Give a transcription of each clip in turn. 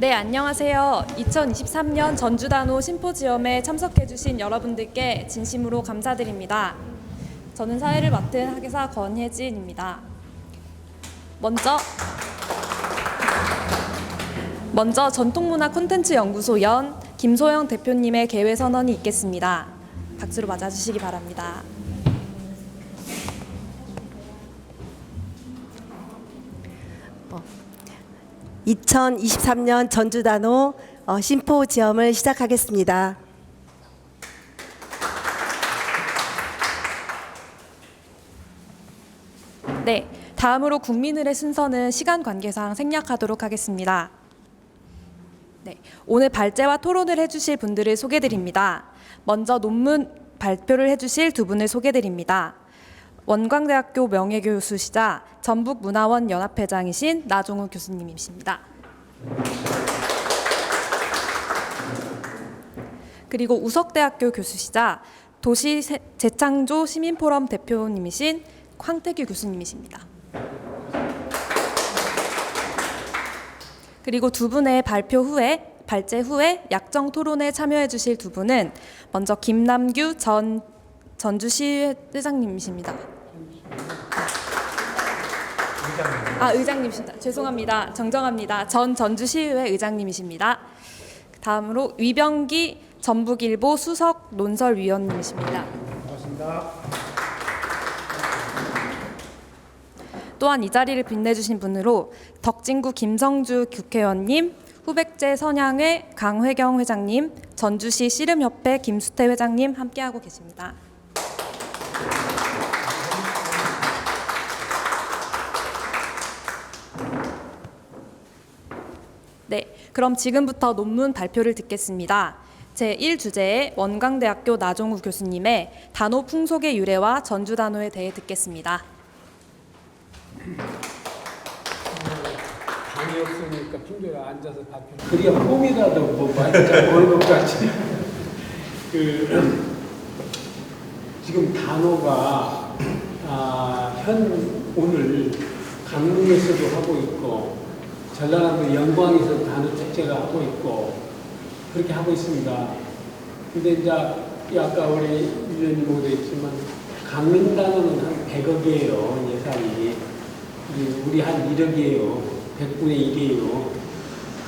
네, 안녕하세요. 2023년 전주단오 심포지엄에 참석해주신 여러분들께 진심으로 감사드립니다. 저는 사회를 맡은 학예사 권혜진입니다. 먼저 전통문화 콘텐츠 연구소 연 김소영 대표님의 개회 선언이 있겠습니다. 박수로 맞아주시기 바랍니다. 네. 2023년 전주단오 심포지엄을 시작하겠습니다. 네, 다음으로 국민의례 순서는 시간 관계상 생략하도록 하겠습니다. 네, 오늘 발제와 토론을 해주실 분들을 소개드립니다. 먼저 논문 발표를 해주실 두 분을 소개드립니다. 원광대학교 명예교수시자 전북문화원 연합회장이신 나종우 교수님이십니다. 그리고 우석대학교 교수시자 도시재창조 시민포럼 대표님이신 황태규 교수님이십니다. 그리고 두 분의 발제 후에 약정 토론에 참여해 주실 두 분은 먼저 김남규 전주시 회장님이십니다. 의장님이십니다. 죄송합니다. 정정합니다. 전주시의회 의장님이십니다. 다음으로 위병기 전북일보 수석 논설위원님이십니다. 반갑습니다. 또한 이 자리를 빛내주신 분으로 덕진구 김성주 국회의원님, 후백제 선양회 강회경 회장님, 전주시 씨름협회 김수태 회장님 함께하고 계십니다. 네, 그럼 지금부터 논문 발표를 듣겠습니다. 제1주제의 원광대학교 나종우 교수님의 단오 풍속의 유래와 전주단오에 대해 듣겠습니다. 방이 없으니까 핑계가 앉아서 발표. 그래야 폼이라도 뭐 말자 보는 것 같지. 지금 단오가 오늘 강릉에서도 하고 있고 전라남도 영광에서 단오 축제가 하고 있고 그렇게 하고 있습니다. 근데 이제 아까 우리 위원님 모두 했지만 강릉 단오는 한 100억이에요 예산이. 우리 한 1억이에요. 100분의 1이에요.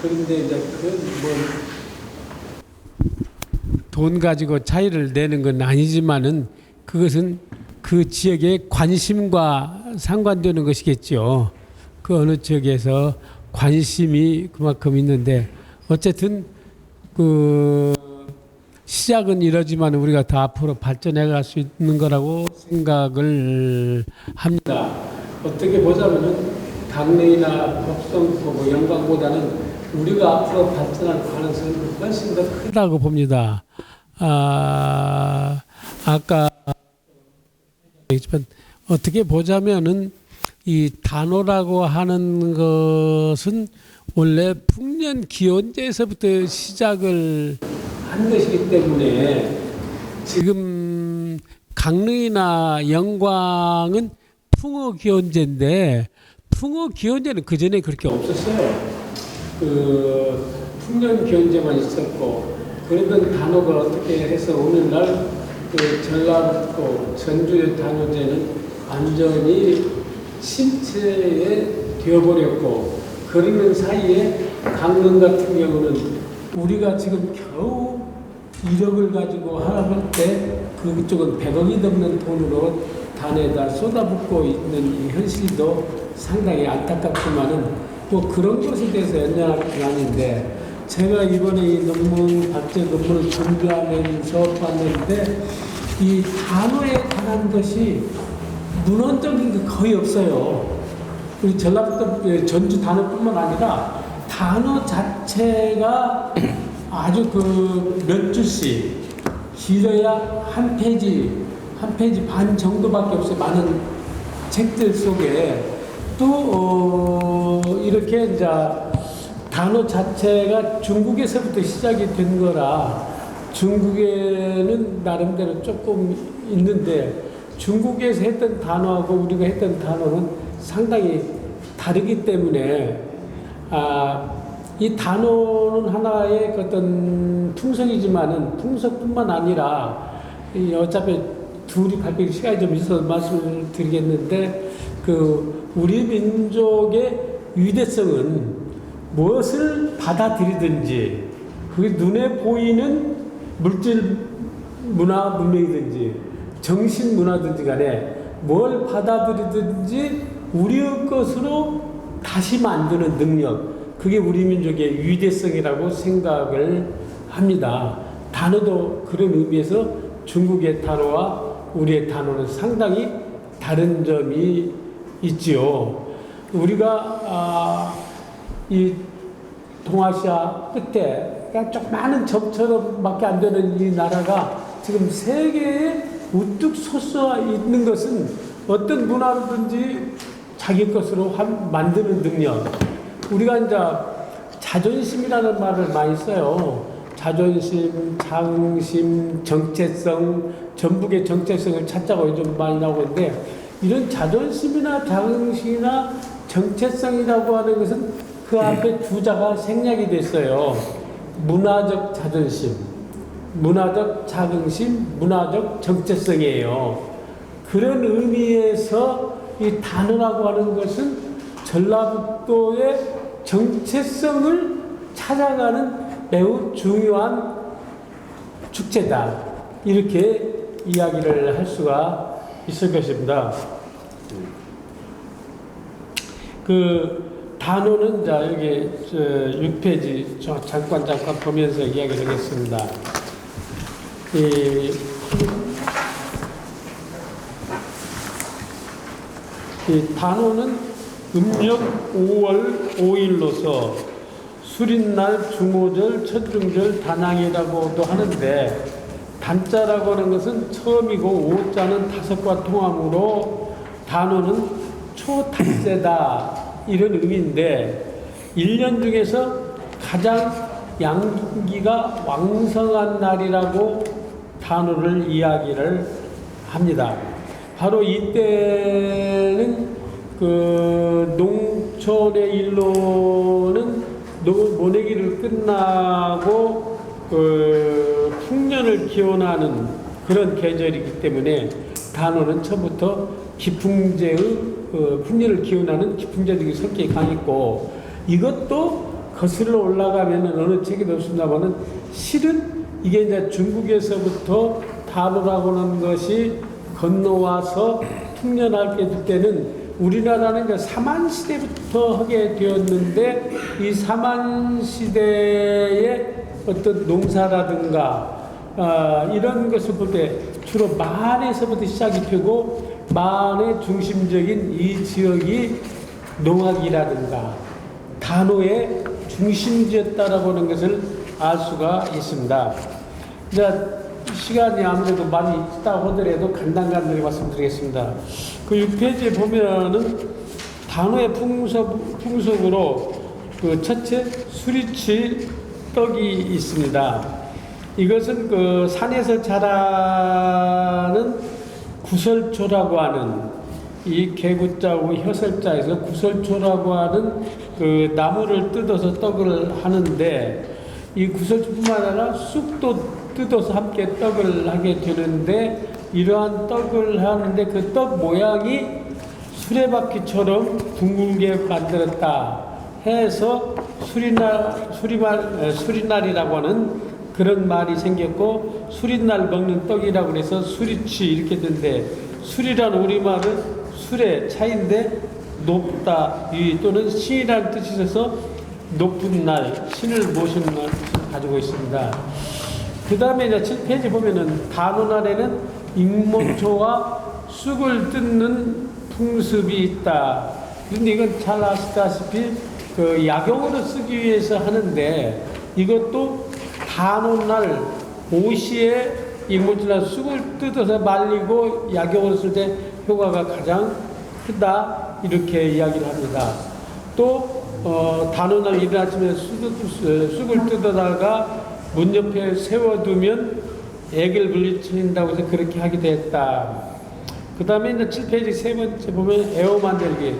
그런데 이제 돈 가지고 차이를 내는 건 아니지만은 그것은 그 지역의 관심과 상관되는 것이겠죠. 그 어느 지역에서 관심이 그만큼 있는데 어쨌든 그 시작은 이러지만 우리가 더 앞으로 발전해 갈 수 있는 거라고 생각을 합니다. 어떻게 보자면은 강릉이나 법성, 영광보다는 우리가 앞으로 발전할 가능성이 훨씬 더 크다고 봅니다. 아까 얘기했지만 어떻게 보자면은 이 단오라고 하는 것은 원래 풍년 기원제에서부터 시작을 한 것이기 때문에 지금 강릉이나 영광은 풍어기원제인데 풍어기원제는 그 전에 그렇게 없었어요. 그 풍년기원제만 있었고 그러던 단오가 어떻게 해서 오늘날 그 전라북도 전주의 단오제는 완전히 침체에 되어버렸고 그러는 사이에 강릉 같은 경우는 우리가 지금 겨우 1억을 가지고 하라할 때 그쪽은 100억이 넘는 돈으로 단에다 쏟아붓고 있는 이 현실도 상당히 안타깝지만은 뭐 그런 것에 대해서 연연할 건 아닌데 제가 이번에 이 발제 논문을 준비하면서 봤는데 이 단어에 관한 것이 문헌적인 게 거의 없어요. 우리 전라북도 전주 단어뿐만 아니라 단어 자체가 아주 몇 줄씩 길어야 한 페이지 반 정도밖에 없어요. 많은 책들 속에 또 이렇게 이제 단어 자체가 중국에서부터 시작이 된 거라 중국에는 나름대로 조금 있는데 중국에서 했던 단어하고 우리가 했던 단어는 상당히 다르기 때문에 이 단어는 하나의 그 어떤 풍속이지만은 풍속뿐만 아니라 이 어차피 둘이 발표 시간이 좀 있어서 말씀을 드리겠는데 그 우리 민족의 위대성은 무엇을 받아들이든지 그게 눈에 보이는 물질 문화 문명이든지 정신 문화든지 간에 뭘 받아들이든지 우리의 것으로 다시 만드는 능력, 그게 우리 민족의 위대성이라고 생각을 합니다. 단어도 그런 의미에서 중국의 단어와 우리의 단어는 상당히 다른 점이 있지요. 우리가 이 동아시아 끝에 그냥 조그마한 점처럼밖에 안 되는 이 나라가 지금 세계에 우뚝 솟아 있는 것은 어떤 문화든지 자기 것으로 만드는 능력. 우리가 이제 자존심이라는 말을 많이 써요. 자존심, 자긍심, 정체성, 전북의 정체성을 찾자고 요즘 많이 나오고 있는데, 이런 자존심이나 자긍심이나 정체성이라고 하는 것은 그 앞에 두 자가 생략이 됐어요. 문화적 자존심, 문화적 자긍심, 문화적 정체성이에요. 그런 의미에서 이 단어라고 하는 것은 전라북도의 정체성을 찾아가는 매우 중요한 축제다. 이렇게 이야기를 할 수가 있을 것입니다. 그 단어는 자 여기 6페이지 잠깐 보면서 이야기를 하겠습니다. 이 단오는 음력 5월 5일로서 수린날, 중오절, 첫중절, 단항이라고도 하는데, 단자라고 하는 것은 처음이고 오자는 다섯과 통함으로 단오는 초단세다 이런 의미인데, 1년 중에서 가장 양기가 왕성한 날이라고 단오를 이야기를 합니다. 바로 이때는 그 농촌의 일로는 모내기를 끝나고 그 풍년을 기원하는 그런 계절이기 때문에 단오는 처음부터 기풍제의 풍년을 기원하는 기풍제적인 성격이 강했고, 이것도 거슬러 올라가면 어느 책에도 없습니다만은 실은 이게 이제 중국에서부터 단오라고 하는 것이 건너와서 풍년하게 될 때는 우리나라는 이제 사만시대부터 하게 되었는데, 이 사만시대의 어떤 농사라든가 이런 것을 볼 때 주로 만에서부터 시작이 되고, 만의 중심적인 이 지역이 농악이라든가 단오의 중심지였다라고 하는 것을 알 수가 있습니다. 이제 시간이 아무래도 많이 있다고 하더라도 간단하게 말씀드리겠습니다. 그 6페이지에 보면은 단오의 풍속으로 그 첫째 수리치 떡이 있습니다. 이것은 그 산에서 자라는 구설초라고 하는, 이 개구자하고 혀설자에서 구설초라고 하는 그 나무를 뜯어서 떡을 하는데, 이 구설초뿐만 아니라 쑥도 뜯어서 함께 떡을 하게 되는데, 이러한 떡을 하는데 그 떡 모양이 수레바퀴처럼 둥글게 만들었다 해서 수리날이라고 하는 그런 말이 생겼고, 수리날 먹는 떡이라고 해서 수리치 이렇게 된데, 수리라는 우리말은 수레 차인데 높다 또는 신이라는 뜻이 있어서 높은 날, 신을 모시는 날 가지고 있습니다. 그 다음에 이제 7페이지 보면은 단오날에는 익모초와 쑥을 뜯는 풍습이 있다. 그런데 이건 잘 아시다시피 그 약용으로 쓰기 위해서 하는데, 이것도 단오날 오시에 익모초나 쑥을 뜯어서 말리고 약용으로 쓸 때 효과가 가장 크다 이렇게 이야기를 합니다. 또 단오날 이른 아침에 쑥을 뜯어다가 문 옆에 세워두면 애를 물리친다고 해서 그렇게 하기도 했다. 그 다음에 이제 7페이지 세 번째 보면 애호 만들기,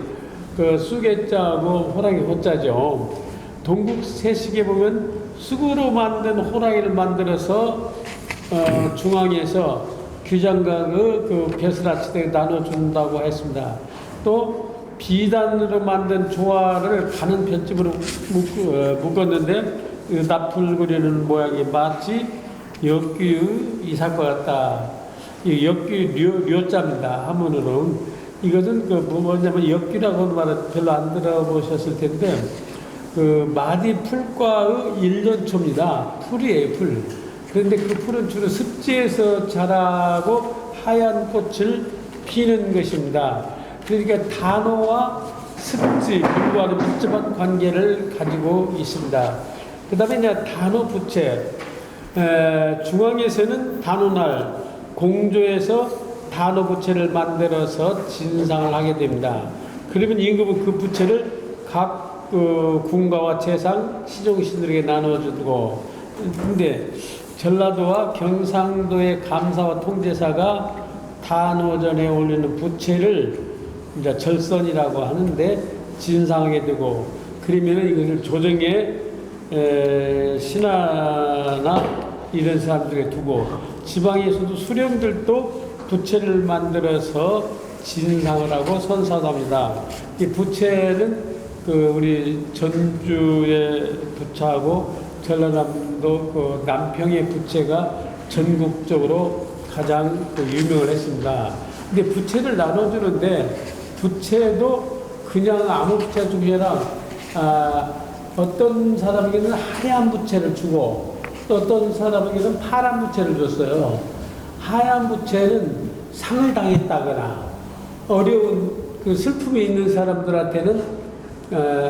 그 쑥의 자하고 호랑이 호자죠. 동국 세식에 보면 쑥으로 만든 호랑이를 만들어서 중앙에서 규장과 그 벼슬아치에 나눠준다고 했습니다. 또 비단으로 만든 조화를 가는 볏짚으로 묶었는데 그 나풀거리는 모양이 마치 역규 이삭과 같다. 이 역규 료자입니다. 한문으로는 이것은 그 뭐냐면 역규라고 하는 말을 별로 안 들어보셨을 텐데 그 마디 풀과의 일년초입니다. 풀이에요, 풀. 그런데 그 풀은 주로 습지에서 자라고 하얀 꽃을 피는 것입니다. 그러니까 단어와 습지 그리고와는 밀접한 관계를 가지고 있습니다. 그 다음에 이제 단어 부채. 중앙에서는 단오날, 공조에서 단어 부채를 만들어서 진상을 하게 됩니다. 그러면 임금은 그 부채를 각 군가와 재상, 시종신들에게 나눠주고, 근데 전라도와 경상도의 감사와 통제사가 단오전에 올리는 부채를 이제 절선이라고 하는데 진상하게 되고, 그러면은 이것을 조정에 신하나 이런 사람들에게 두고, 지방에서도 수령들도 부채를 만들어서 진상을 하고 선사합니다. 이 부채는 우리 전주의 부채하고 전라남도 그 남평의 부채가 전국적으로 가장 유명을 했습니다. 근데 부채를 나눠주는데 부채도 그냥 아무 부채 주기 아니라 어떤 사람에게는 하얀 부채를 주고 또 어떤 사람에게는 파란 부채를 줬어요. 하얀 부채는 상을 당했다거나 어려운 그 슬픔이 있는 사람들한테는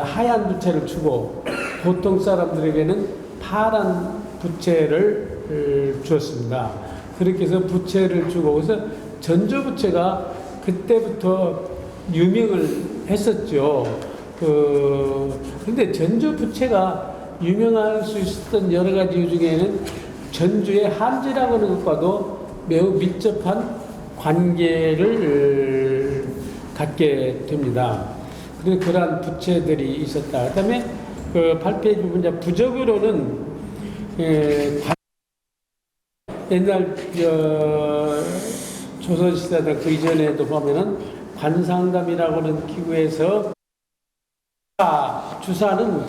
하얀 부채를 주고 보통 사람들에게는 파란 부채를 주었습니다. 그렇게 해서 부채를 주고 그래서 전조부채가 그때부터 유명을 했었죠. 근데 전조부채가 유명할 수 있었던 여러 가지 이유 중에는 전주의 한지라고 하는 것과도 매우 밀접한 관계를 갖게 됩니다. 그래서 그러한 부채들이 있었다. 그 다음에 그 8페이지 부분, 부적으로는, 옛날, 조선시대 그 이전에도 보면은 관상담이라고 하는 기구에서 주사는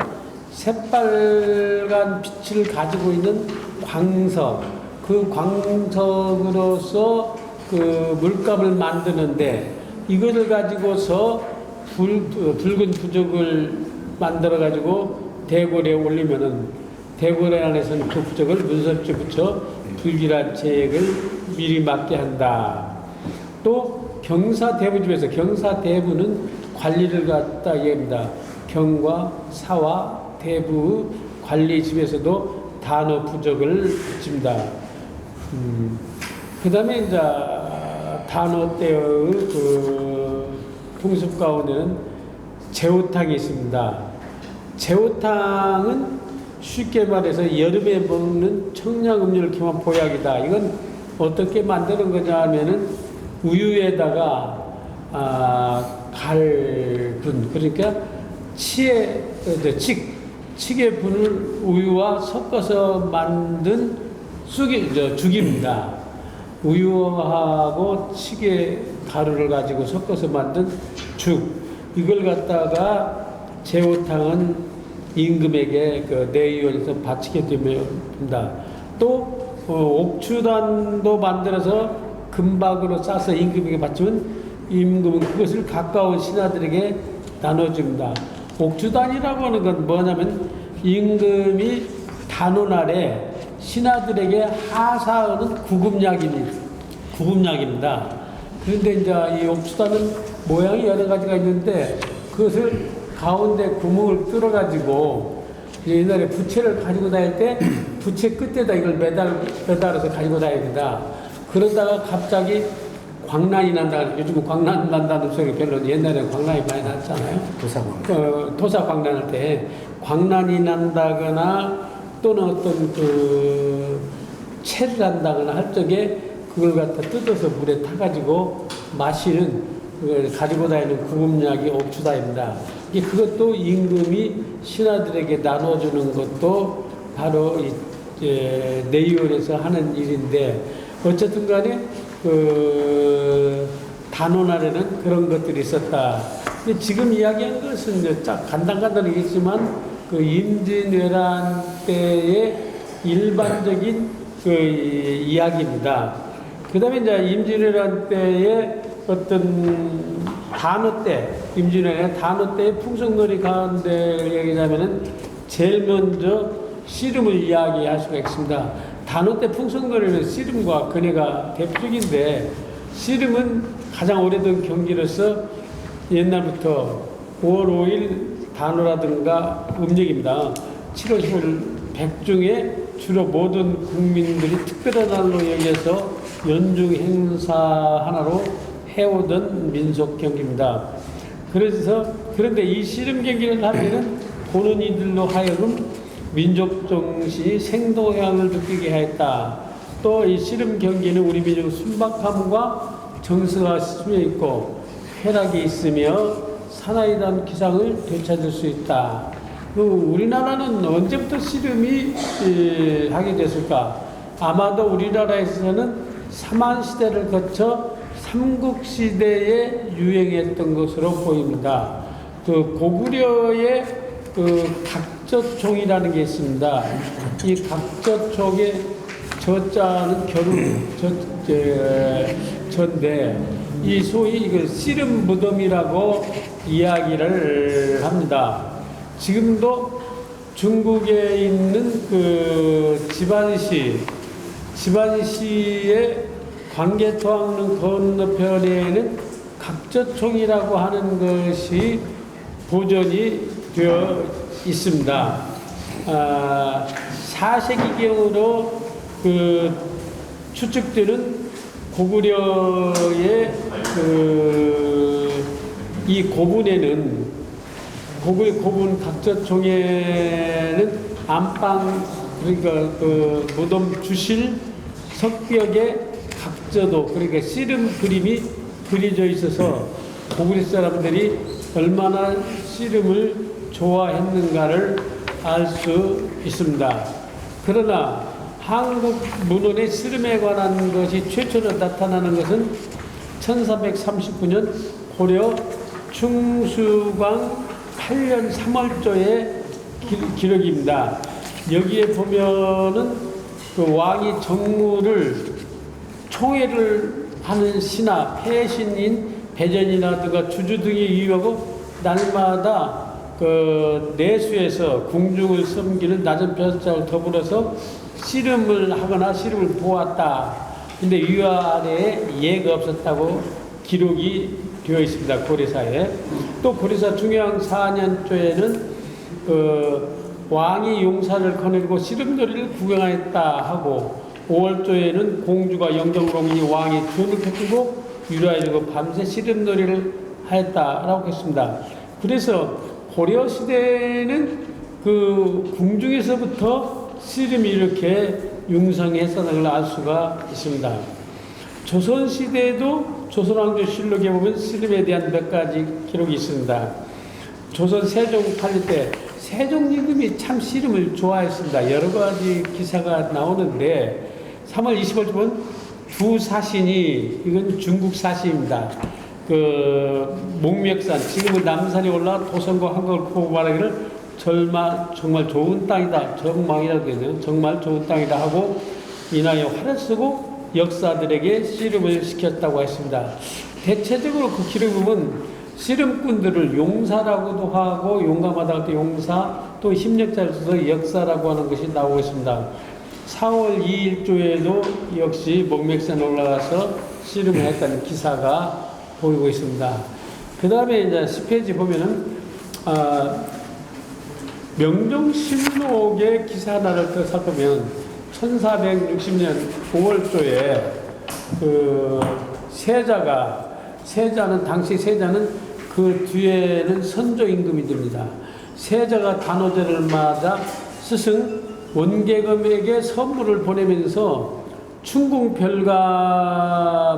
새빨간 빛을 가지고 있는 광석, 그 광석으로서 그 물감을 만드는데 이것을 가지고서 붉은 부적을 만들어 가지고 대궐에 올리면은 대궐 안에서는 그 부적을 문설주에 붙여 불길한 재액을 미리 맞게 한다. 또 경사대부집에서 경사대부는 관리를 갖다 얘기합니다. 경과 사와 대부 관리집에서도 단어 부적을 붙입니다. 그 다음에 이제 단어 때의 그 풍습 가운데는 제호탕이 있습니다. 제호탕은 쉽게 말해서 여름에 먹는 청량음료를 기만 보약이다. 이건 어떻게 만드는 거냐 하면은 우유에다가 갈분, 그러니까 칡의 분을 우유와 섞어서 만든 죽입니다. 우유하고 칡의 가루를 가지고 섞어서 만든 죽. 이걸 갖다가 제호탕은 임금에게 그 내의원에서 바치게 됩니다. 또 옥추단도 만들어서 금박으로 싸서 임금에게 바치면 임금은 그것을 가까운 신하들에게 나눠줍니다. 옥추단이라고 하는 건 뭐냐면 임금이 단오날에 신하들에게 하사하는 구급약입니다. 그런데 이제 이 옥추단은 모양이 여러 가지가 있는데 그것을 가운데 구멍을 뚫어가지고 옛날에 부채를 가지고 다닐 때 부채 끝에다 이걸 매달아서 가지고 다닙니다. 그러다가 갑자기 광란이 난다. 요즘은 광란 난다는 소리 별로 옛날에는 광란이 많이 났잖아요. 토사 광란할 때 광란이 난다거나 또는 어떤 체를 한다거나 할 적에 그걸 갖다 뜯어서 물에 타가지고 마시는 가지고 다니는 구급약이 옥추다입니다. 그것도 임금이 신하들에게 나눠주는 것도 바로 내의원에서 하는 일인데, 어쨌든 간에 단원안에는 그런 것들이 있었다. 근데 지금 이야기한 것은 간단하겠지만 임진왜란 때의 일반적인 이야기입니다. 그 다음에 이제 임진왜란 때의 어떤 단오 때, 임진왜란 단오 때의 풍속놀이 가운데 얘기하자면은 제일 먼저 씨름을 이야기할 수가 있습니다. 단오 때 풍속놀이는 씨름과 근회가 대표적인데, 씨름은 가장 오래된 경기로서 옛날부터 5월 5일 단오라든가 음력입니다. 7월 15일 백중에 주로 모든 국민들이 특별한 날로 여겨서 연중 행사 하나로 해오던 민속 경기입니다. 그런데 이 씨름 경기를 하면은 보는 이들로 하여금 민족 정신이 생동향을 느끼게 하였다. 또 이 씨름 경기는 우리 민족의 순박함과 정서가 스며 있고 쾌락이 있으며 사나이에 대한 기상을 되찾을 수 있다. 우리나라는 언제부터 씨름이 하게 됐을까? 아마도 우리나라에서는 삼한시대를 거쳐 삼국시대에 유행했던 것으로 보입니다. 고구려의 각저총이라는 게 있습니다. 이 각저총의 저자는 저인데, 이 소위 이걸 씨름 무덤이라고 이야기를 합니다. 지금도 중국에 있는 지반시의 광개토항릉 건너편에는 각저총이라고 하는 것이 보존이 되어 있습니다. 4세기경으로 추측되는 고구려의 이 고분에는 고분 각저총에는 안방, 그러니까 무덤 주실 석벽에 각저도, 그러니까 씨름 그림이 그려져 있어서 고구려 사람들이 얼마나 씨름을 좋아했는가를 알 수 있습니다. 그러나 한국 문헌에 씨름에 관한 것이 최초로 나타나는 것은 1339년 고려 충수광 8년 3월조의 기록입니다. 여기에 보면은 왕이 정무를 총회를 하는 신하, 폐신인 배전이라든가 주주 등이 이유하고 날마다 내수에서 궁중을 섬기는 낮은 벼슬자를 더불어서 씨름을 하거나 씨름을 보았다. 근데 위아래에 예가 없었다고 기록이 되어 있습니다. 고려사에. 또 고려사 중요한 4년조에는 왕이 용사를 거느리고 씨름놀이를 구경하였다 하고, 5월조에는 공주가 영정공인이 왕의 주원을 펴주고 유라해주고 밤새 씨름놀이를 하였다라고 했습니다. 그래서 고려 시대는 궁중에서부터 씨름이 이렇게 융성했다는 걸 알 수가 있습니다. 조선 시대에도 조선왕조실록에 보면 씨름에 대한 몇 가지 기록이 있습니다. 조선 세종 8년 때 세종 임금이 참 씨름을 좋아했습니다. 여러 가지 기사가 나오는데 3월 20일 보면 두사신이, 이건 중국 사신입니다. 목멱산, 지금은 남산에 올라 도성과 한국을 보고 말하기를 정말 좋은 땅이다, 정망이라고 해요. 정말 좋은 땅이다 하고 이나에 활을 쓰고 역사들에게 씨름을 시켰다고 했습니다. 대체적으로 그 기록을 보면 씨름꾼들을 용사라고도 하고, 용감하다고 할 때 용사, 또 힘력자를 써서 역사라고 하는 것이 나오고 있습니다. 4월 2일조에도 역시 목멱산에 올라가서 씨름을 했다는 기사가 보이고 있습니다. 그 다음에 이제 10페이지 보면은, 명종실록의 기사 하나를 더 살펴보면, 1460년 5월조에 당시 세자는 그 뒤에는 선조 임금이 됩니다. 세자가 단오제를 맞아 스승 원계금에게 선물을 보내면서 충궁 별감에게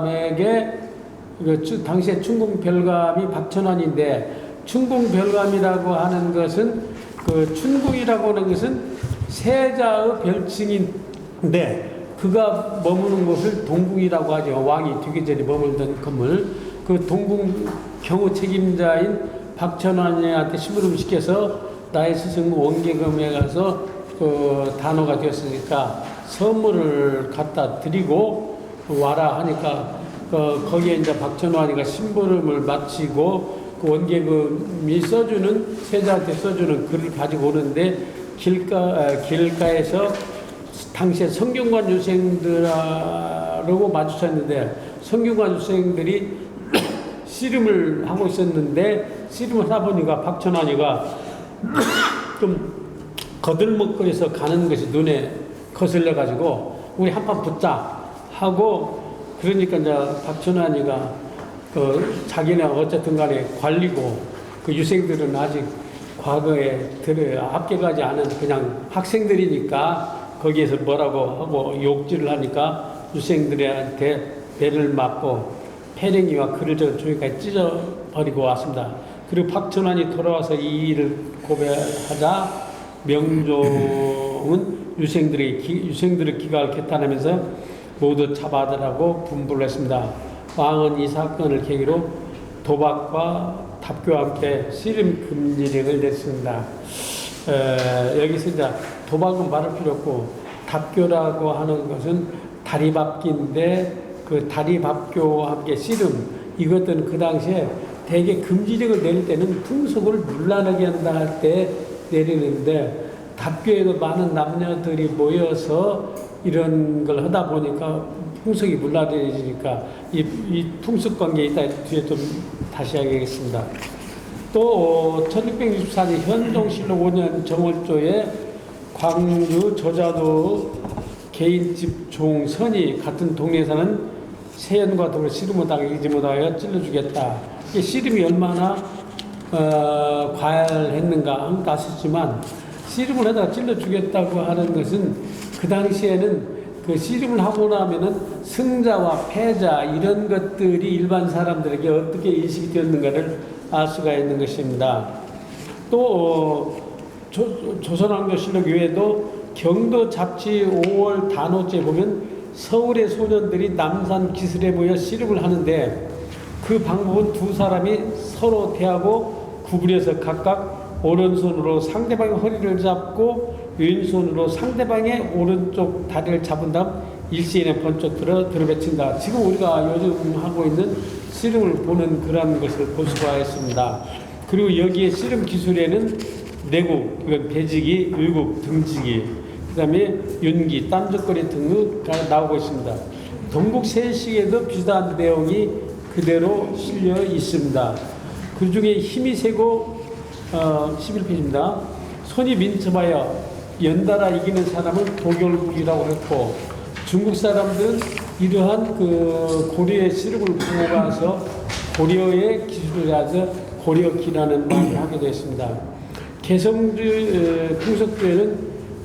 당시에 춘궁별감이 박천환인데, 춘궁별감이라고 하는 것은 그 춘궁이라고 하는 것은 세자의 별칭인데 그가 머무는 곳을 동궁이라고 하죠. 왕이 되기 전에 머물던 건물. 그 동궁 경호 책임자인 박천환한테 심부름을 시켜서 나의 스승 원계금에 가서 그 단호가 되었으니까 선물을 갖다 드리고 와라 하니까 거기에 이제 박천환이가 심부름을 마치고 그 원계금이 써주는 세자한테 써주는 글을 가지고 오는데 길가에서 당시에 성균관 유생들하고 마주쳤는데 성균관 유생들이 씨름을 하고 있었는데 씨름을 하다 보니까 박천환이가 좀 거들먹거려서 가는 것이 눈에 거슬려 가지고 우리 한판 붙자 하고 그러니까 이제 박천환이가 그 자기네 어쨌든 간에 관리고 그 유생들은 아직 과거에 합격하지 않은 그냥 학생들이니까 거기에서 뭐라고 하고 욕질을 하니까 유생들한테 배를 맞고 패랭이와 글을 적은 종이까지 찢어버리고 왔습니다. 그리고 박천환이 돌아와서 이 일을 고백하자 명종은 유생들의 기각을 개탄하면서 모두 잡아들라고 분부를 했습니다. 왕은 이 사건을 계기로 도박과 답교와 함께 씨름 금지령을 냈습니다. 여기서 이제 도박은 말할 필요 없고 답교라고 하는 것은 다리밟기인데 그 다리밟교와 함께 씨름 이것들은 그 당시에 대개 금지령을 내릴 때는 풍속을 문란하게 한다 할 때 내리는데 답교에도 많은 남녀들이 모여서 이런 걸 하다 보니까 풍속이 문란해지니까 이 풍속 관계에 있다 뒤에 좀 다시 하겠습니다. 또 1664년 현종실록 5년 정월조에 광주 저자도 개인집 종선이 같은 동네에 사는 세연과 더불어 씨름하다가 이기지 못하여 찔러주겠다. 이게 씨름이 얼마나 과열했는가 한 가시지만 씨름을 하다가 찔러주겠다고 하는 것은 그 당시에는 그 씨름을 하고 나면은 승자와 패자 이런 것들이 일반 사람들에게 어떻게 인식이 되었는가를 알 수가 있는 것입니다. 또 조선왕조실록 외에도 경도 잡지 5월 단오째 보면 서울의 소년들이 남산 기슬에 모여 씨름을 하는데 그 방법은 두 사람이 서로 대하고 구부려서 각각 오른손으로 상대방의 허리를 잡고 왼손으로 상대방의 오른쪽 다리를 잡은 다음 일시에 번쩍 들어뱉친다. 지금 우리가 요즘 하고 있는 씨름을 보는 그런 것을 볼 수가 있습니다. 그리고 여기에 씨름 기술에는 내국, 이건 배지기, 의국, 등지기, 그 다음에 윤기, 땀적거리 등이 나오고 있습니다. 동국 세식에도 비슷한 내용이 그대로 실려 있습니다. 그 중에 힘이 세고 11페이지입니다. 손이 민첩하여 연달아 이기는 사람을 도결국이라고 했고 중국 사람들은 이러한 그 고려의 씨름을 보고 가서 고려의 기술을 해서 고려기라는 말을 하게 됐습니다. 개성주 풍속주에는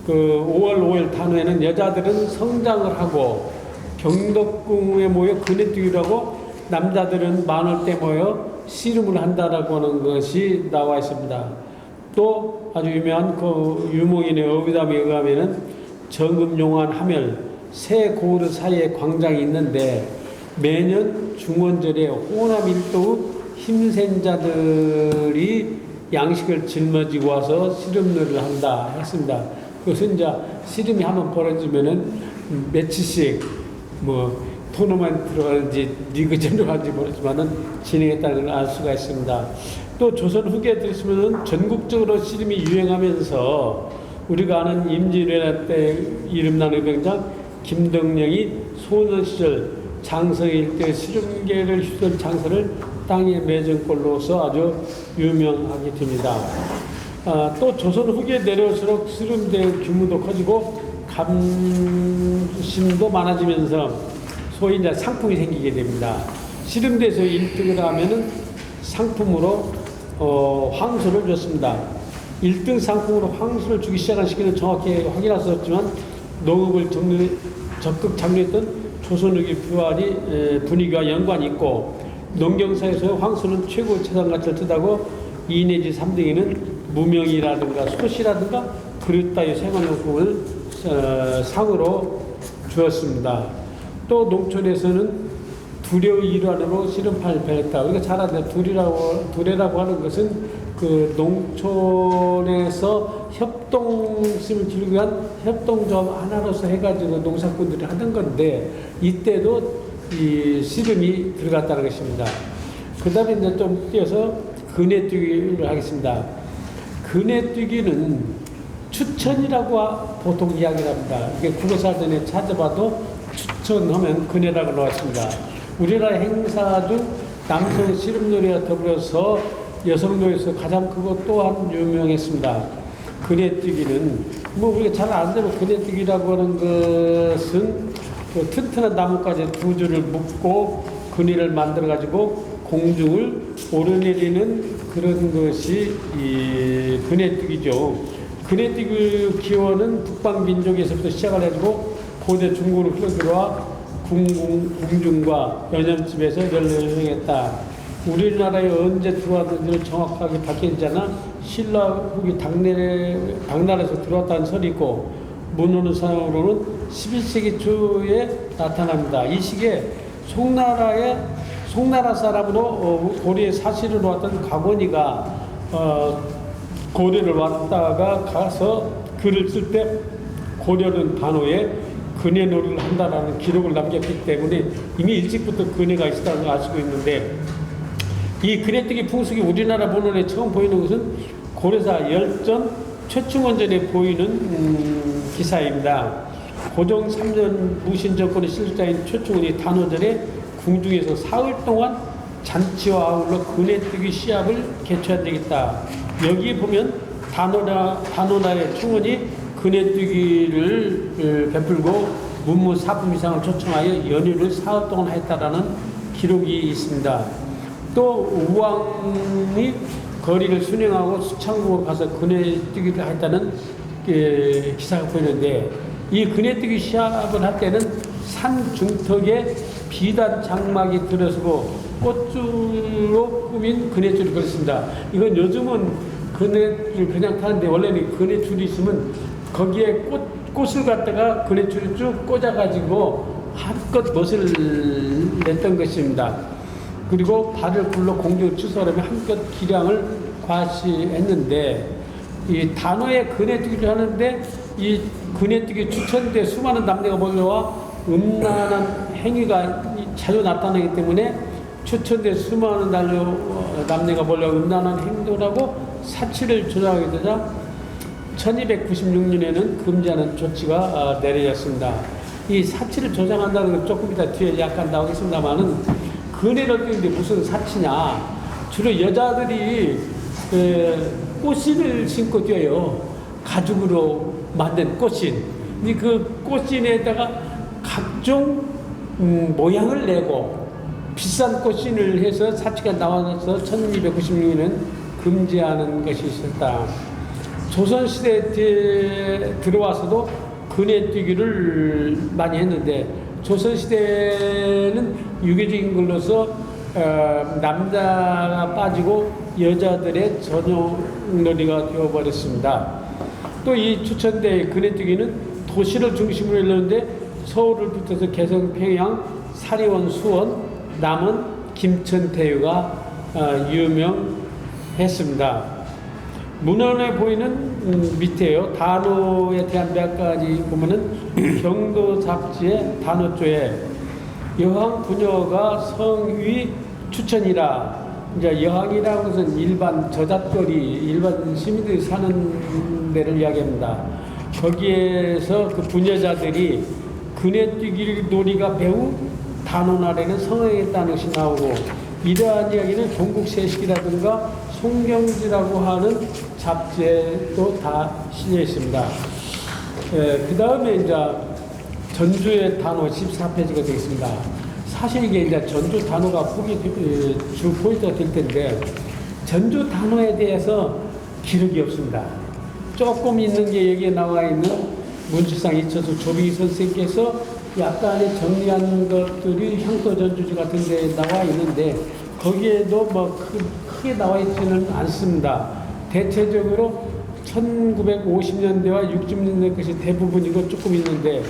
그 5월 5일 단오에는 여자들은 성장을 하고 경덕궁에 모여 그네뛰기를 하고 남자들은 만월대 모여 씨름을 한다라고 하는 것이 나와 있습니다. 또 아주 유명한 그 유목인의 어휘담에 의하면은 정금용환 하멸 새 고을 사이에 광장이 있는데 매년 중원절에 호남 일도의 힘센 자들이 양식을 짊어지고 와서 씨름놀이를 한다 했습니다. 그것은 이제 씨름이 한번 벌어지면은 며칠씩 뭐 토너먼트라든지 리그전으로 가는지 모르지만은 진행했다는 걸 알 수가 있습니다. 또 조선 후기에 들으시면은 전국적으로 씨름이 유행하면서 우리가 아는 임진왜란 때 이름난 의병장 김덕령이 소년 시절 장성일 때 씨름계를 휘둔 장사를 땅에 맺은 꼴로서 아주 유명하게 됩니다. 또 조선 후기에 내려올수록 씨름대 규모도 커지고 감심도 많아지면서 소위 이제 상품이 생기게 됩니다. 씨름대에서 1등을 하면은 상품으로 황소를 줬습니다. 1등 상품으로 황소를 주기 시작한 시기는 정확히 확인할 수 없지만 농업을 적극 장려했던 조선후기 부활이 분위기와 연관이 있고 농경사에서 황소는 최고 채산가치를 뜻하고 2 내지 3등에는 무명이라든가 소시라든가 그릇 따위 생활용품을 상으로 주었습니다. 또 농촌에서는 두려의 일환으로 씨름판을 배웠다. 우리가 잘 아는 두레라고 하는 것은 그 농촌에서 협동심을 기르기 위한 협동조합 하나로서 해가지고 농사꾼들이 하던 건데 이때도 이 씨름이 들어갔다는 것입니다. 그 다음에 이제 좀 뛰어서 그네뛰기를 하겠습니다. 그네뛰기는 추천이라고 보통 이야기를 합니다. 이게 국어사전에 찾아봐도 추천하면 그네라고 나왔습니다. 우리나라 행사 중 남성 씨름놀이와 더불어서 여성놀이에서 가장 크고 또한 유명했습니다. 그네뛰기는 뭐 우리가 잘 아는 그네뛰기라고 하는 것은 그 튼튼한 나뭇가지 두 줄을 묶고 그네를 만들어 가지고 공중을 오르내리는 그런 것이 이 그네뛰기죠. 그네뛰기 기원은 북방 민족에서부터 시작을 해가지고 고대 중국으로 흘러들어와 궁중과 연염집에서 연행했다. 우리나라에 언제 들어왔는지를 정확하게 밝혀지지 않아 신라 후기 당나라에서 들어왔다는 설이 있고 문헌상으로는 11세기 초에 나타납니다. 이 시기에 송나라 사람으로 고려에 사실을 왔던 가건이가 고려를 왔다가 가서 글을 쓸 때 고려는 단호에 그네놀이를 한다라는 기록을 남겼기 때문에 이미 일찍부터 그네가 있었다는 걸 아시고 있는데 이 그네뛰기 풍습이 우리나라 문헌에 처음 보이는 것은 고려사 열전 최충원전에 보이는 기사입니다. 고종 3년 무신 정권의 실자인 최충원이 단오전에 궁중에서 사흘 동안 잔치와 아울러 그네뛰기 시합을 개최한 적이 있다. 여기 보면 단오나의 충원이 그네뛰기를 베풀고 문무 4품 이상을 초청하여 연휴를 사흘 동안 했다라는 기록이 있습니다. 또 우왕이 거리를 순행하고 수창국으로 가서 그네뛰기를 했다는 기사가 보이는데 이 그네뛰기 시합을 할 때는 산 중턱에 비단 장막이 들어서고 꽃줄로 꾸민 그네줄을 그렸습니다. 이건 요즘은 그네줄 그냥 타는데 원래는 그네줄이 있으면 거기에 꽃을 갖다가 그네줄을 쭉 꽂아가지고 한껏 멋을 냈던 것입니다. 그리고 발을 굴러 공중을 추설하며 한껏 기량을 과시했는데 이 단어에 그네뛰기를 하는데 이 그네뛰기 추천대 수많은 남녀가 몰려와 음란한 행위가 자주 나타나기 때문에 추천대 수많은 남녀가 몰려와 음란한 행동을 하고 사치를 조장하게 되자 1296년에는 금지하는 조치가 내려졌습니다. 이 사치를 조장한다는 건 조금 이따 뒤에 약간 나오겠습니다만은 그네를 뛰는데 무슨 사치냐. 주로 여자들이 꽃신을 신고 뛰어요. 가죽으로 만든 꽃신. 그 꽃신에다가 각종 모양을 내고 비싼 꽃신을 해서 사치가 나와서 1296년에는 금지하는 것이 있었다. 조선시대에 들어와서도 그네뛰기를 많이 했는데 조선시대는 유교적인 걸로서 남자가 빠지고 여자들의 전용놀이가 되어버렸습니다. 또 이 추천대 그네뛰기는 도시를 중심으로 열렸는데 서울을 붙어서 개성, 평양, 사리원, 수원, 남원, 김천, 대유가 유명했습니다. 문헌에 보이는 밑에요. 단오에 대한 몇 가지 보면은 경도 잡지의 단오조에 여항 부녀가 성위 추천이라. 이제 여항이라는 것은 일반 저잣거리, 일반 시민들이 사는 데를 이야기합니다. 거기에서 그 부녀자들이 그네뛰기 놀이가 매우 단오날에는 성행했다는 것이 나오고 이러한 이야기는 동국세식이라든가 송경지라고 하는 잡지에도 다 실려 있습니다. 그 다음에 이제 전주의 단오 14페이지가 되겠습니다. 사실 이게 이제 전주 단오가 주 포인트가 될 텐데 전주 단오에 대해서 기록이 없습니다. 조금 있는 게 여기에 나와 있는 문출상 이천수 조비기 선생님께서 약간의 정리한 것들이 향토 전주지 같은 데 나와 있는데 거기에도 뭐 크게 나와 있지는 않습니다. 대체적으로 1950년대와 60년대 것이 대부분이고 조금 있는데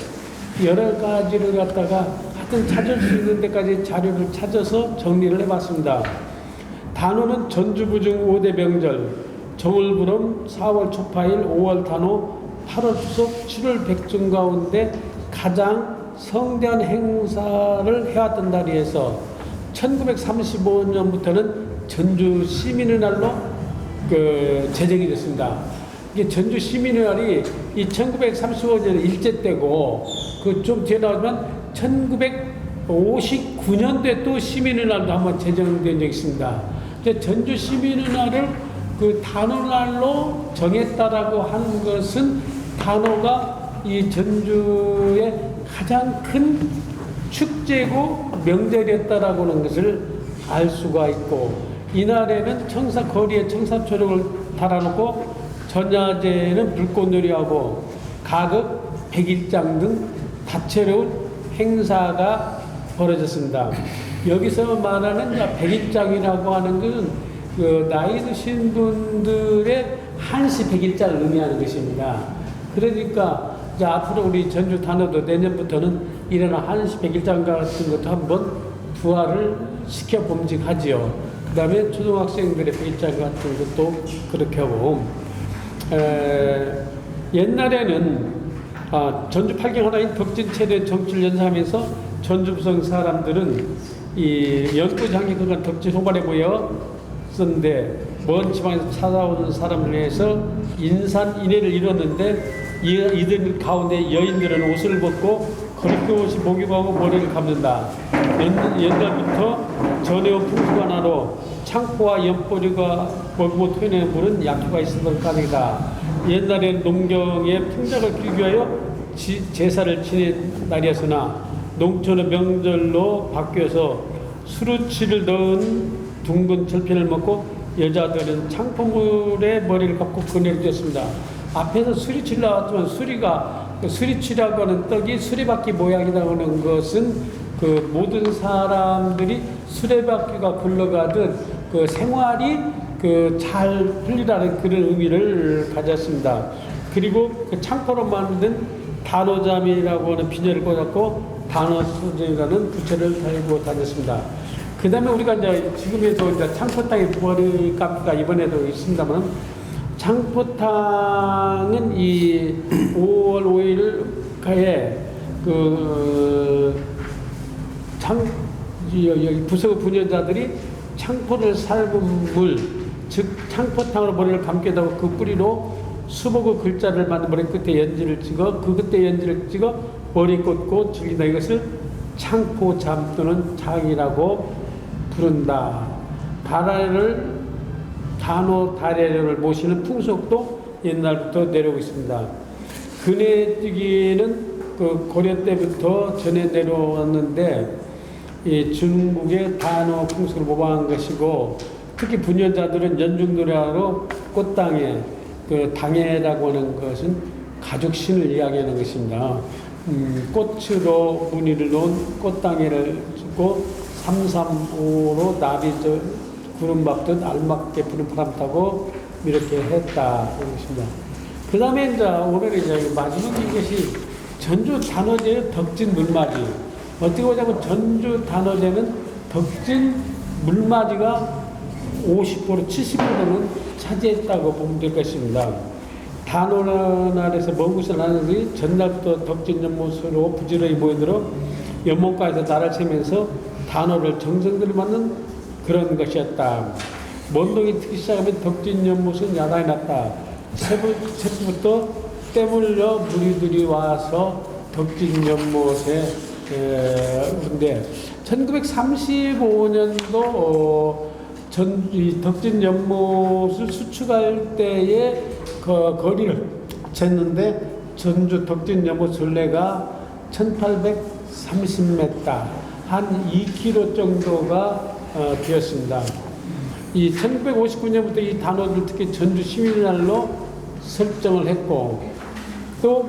여러 가지를 갖다가 하여튼 찾을 수 있는 데까지 자료를 찾아서 정리를 해봤습니다. 단오는 전주부중 5대 명절, 정월부름 4월 초파일, 5월 단오, 8월 추석, 7월 백중 가운데 가장 성대한 행사를 해왔던 달이어서 1935년부터는 전주 시민의 날로 제정이 됐습니다. 이게 전주 시민의 날이 이 1935년 일제 때고 그 좀 뒤에 나오지만 1959년도에 또 시민의 날도 한번 제정된 적이 있습니다. 전주 시민의 날을 그 단오날로 정했다라고 하는 것은 단오가 이 전주의 가장 큰 축제고 명절이었다라고 하는 것을 알 수가 있고, 이날에는 거리에 청사초록을 달아놓고 전야제는 불꽃놀이하고 가극, 백일장 등 다채로운 행사가 벌어졌습니다. 여기서 말하는 백일장이라고 하는 것은 그 나이 드신 분들의 한시 백일장을 의미하는 것입니다. 그러니까 이제 앞으로 우리 전주 단오도 내년부터는 이런 한시 백일장 같은 것도 한번 부활을 시켜 봄직하지요. 그 다음에 초등학생들의 백일장 같은 것도 그렇게 하고, 옛날에는 전주 팔경 하나인 덕진체대 정치를 연상하면서 전주부성 사람들은 이 연구장리관 덕진 호반에 모여 썼는데, 먼 지방에서 찾아오는 사람을 위해서 인산인해를 이뤘는데, 이들 가운데 여인들은 옷을 벗고 거리끝없이 목욕하고 머리를 감는다. 옛날부터 전해온 풍수가 나로 창포와 연포리가 먹고 토해내는 물은 약효가 있었던 까닭이다. 옛날에 농경의 풍작을 빌기 위하여 제사를 지낸 날이었으나 농촌의 명절로 바뀌어서 수루치를 넣은 둥근 절편을 먹고 여자들은 창포물에 머리를 감고 그네를 뛰었습니다. 앞에서 수리치를 나왔지만 수리치라고 하는 떡이 수레바퀴 모양이라고 하는 것은 그 모든 사람들이 수레바퀴가 굴러가듯 그 생활이 그 잘 풀리라는 그런 의미를 가졌습니다. 그리고 그 창포로 만든 단오잠이라고 하는 비녀를 꽂았고 단오소정이라는 부채를 달고 다녔습니다. 그 다음에 우리가 이제 지금에도 이제 창포탕의 머리 감기가 이번에도 있습니다만, 창포탕은 이 5월 5일가에 부서 분여자들이 창포를 삶은 물, 즉 창포탕으로 머리를 감게 하고 그 뿌리로 수복의 글자를 만든 머리 끝에 연지를 찍어 그 끝에 연지를 찍어 머리 꽂고 즐긴다. 이것을 창포잠 또는 장이라고 부른다. 단오 다래를 모시는 풍속도 옛날부터 내려오고 있습니다. 그네뛰기는 그 고려 때부터 전해 내려왔는데, 이 중국의 단오 풍속을 모방한 것이고, 특히 분연자들은 연중노래로 꽃당에, 그 당해라고 하는 것은 가족신을 이야기하는 것입니다. 꽃으로 무늬를 놓은 꽃당해를 짓고 335로 나비 구름 밟듯 알맞게 부는 바람 타고 이렇게 했다. 그것입니다. 그 다음에 이제 오늘 이제 마지막 이것이 전주 단오제의 덕진 물맞이. 어떻게 보자면 전주 단오제는 덕진 물맞이가 50% 70%는 차지했다고 보면 될 것입니다. 단오날에서 먼 곳을 하는 것이 전날부터 덕진 연못으로 부지런히 모여들어 연못가에서 날을 새면서 단오를 정성들이 맞는 그런 것이었다. 먼동이 트기 시작하면 덕진 연못은 야단이 났다. 새부터 떼물려 무리들이 와서 덕진 연못에 근데 1935년도 이 덕진 연못을 수축할 때에 그 거리를 쟀는데 전주 덕진 연못 순례가 1830m, 한 2km 정도가 되었습니다. 이 1959년부터 이 단오를 특히 전주 시민날로 설정을 했고, 또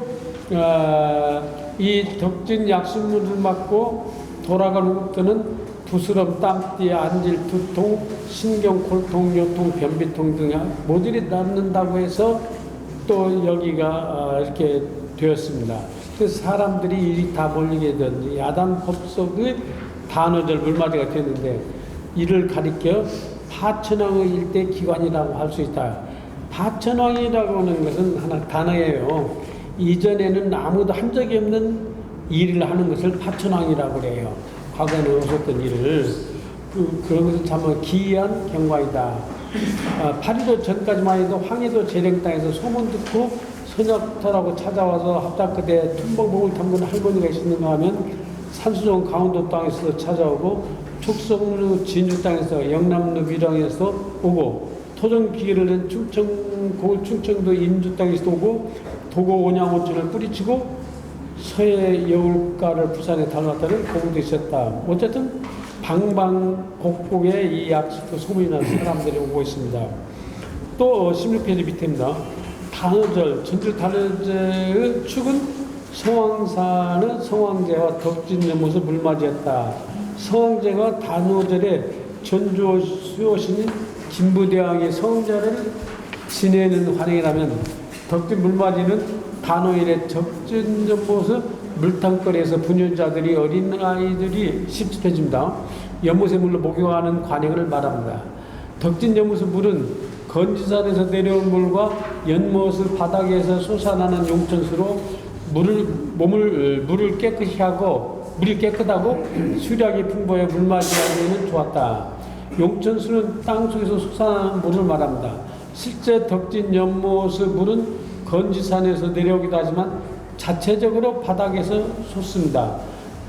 이 덕진 약수물을 맞고 돌아가는 후부터는 부스럼, 땀띠, 안질, 두통, 신경골통, 요통, 변비통 등 모듈이 낫는다고 해서 또 여기가 이렇게 되었습니다. 그래서 사람들이 일이 다 몰리게 된 야단법석의 단오절 물맞이가 되었는데 이를 가리켜 파천왕의 일대 기관이라고 할 수 있다. 파천왕이라고 하는 것은 하나 단어예요. 이전에는 아무도 한 적이 없는 일을 하는 것을 파천왕이라고 그래요. 과거에는 없었던 일을. 그런 것은 참 기이한 경과이다. 8.15 전까지만 해도 황해도 재령 땅에서 소문 듣고 선역터라고 찾아와서 합작그대 tum벙봉을 담그는 할머니가 있었는가 하면 산수종 강원도 땅에서 찾아오고 축성루 진주 땅에서 영남루 밀양에서 오고 토종 기계를 낸 충청도 인주 땅에서 오고 도고 온양온천을 뿌리치고 서해 여울가를 부산에 닮았다는 고문도 있었다. 어쨌든 방방곡곡에 이 약속도 소문이 나는 사람들이 오고 있습니다. 또 16페이지 밑에입니다. 단오절, 전주 단오절의 축은 성황사는 성황제와 덕진연못을 물맞이했다. 성황제가 단오절에 전주 수호신인 진부대왕의 성자를 지내는 환영이라면 덕진 물맞이는 단오일에 덕진연못을 물탕거리에서 부녀자들이 어린아이들이 습집해줍니다. 연못의 물로 목욕하는 관행을 말합니다. 덕진 연못의 물은 건지산에서 내려온 물과 연못의 바닥에서 솟아나는 용천수로 물을 깨끗이 하고 물이 깨끗하고 수량이 풍부해 물맞이하기에는 좋았다. 용천수는 땅속에서 솟아나는 물을 말합니다. 실제 덕진 연못의 물은 건지산에서 내려오기도 하지만 자체적으로 바닥에서 솟습니다.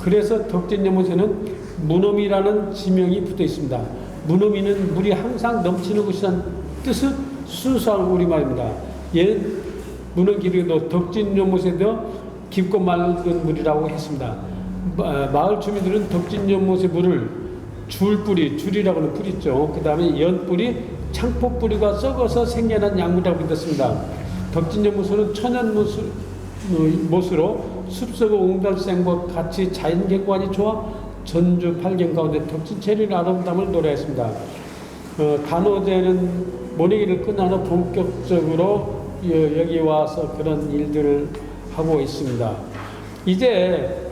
그래서 덕진 연못에는 문어미라는 지명이 붙어 있습니다. 문어미는 물이 항상 넘치는 곳이라는 뜻은 순수한 우리말입니다. 문헌기록에도 덕진 연못에도 깊고 맑은 물이라고 했습니다. 마을 주민들은 덕진 연못의 물을 줄뿌리, 줄이라고 하는 뿌리 있죠. 그 다음에 연뿌리, 창포뿌리가 썩어서 생겨난 약물이라고 믿었습니다. 덕진 연못은 천연못으로 숲속의 옹달샘과 같이 자연경관이 좋아 전주 8경 가운데 덕진 체리의 아름다움을 노래했습니다. 단오제는 모내기를 끝난 후 본격적으로 여기 와서 그런 일들을 하고 있습니다. 이제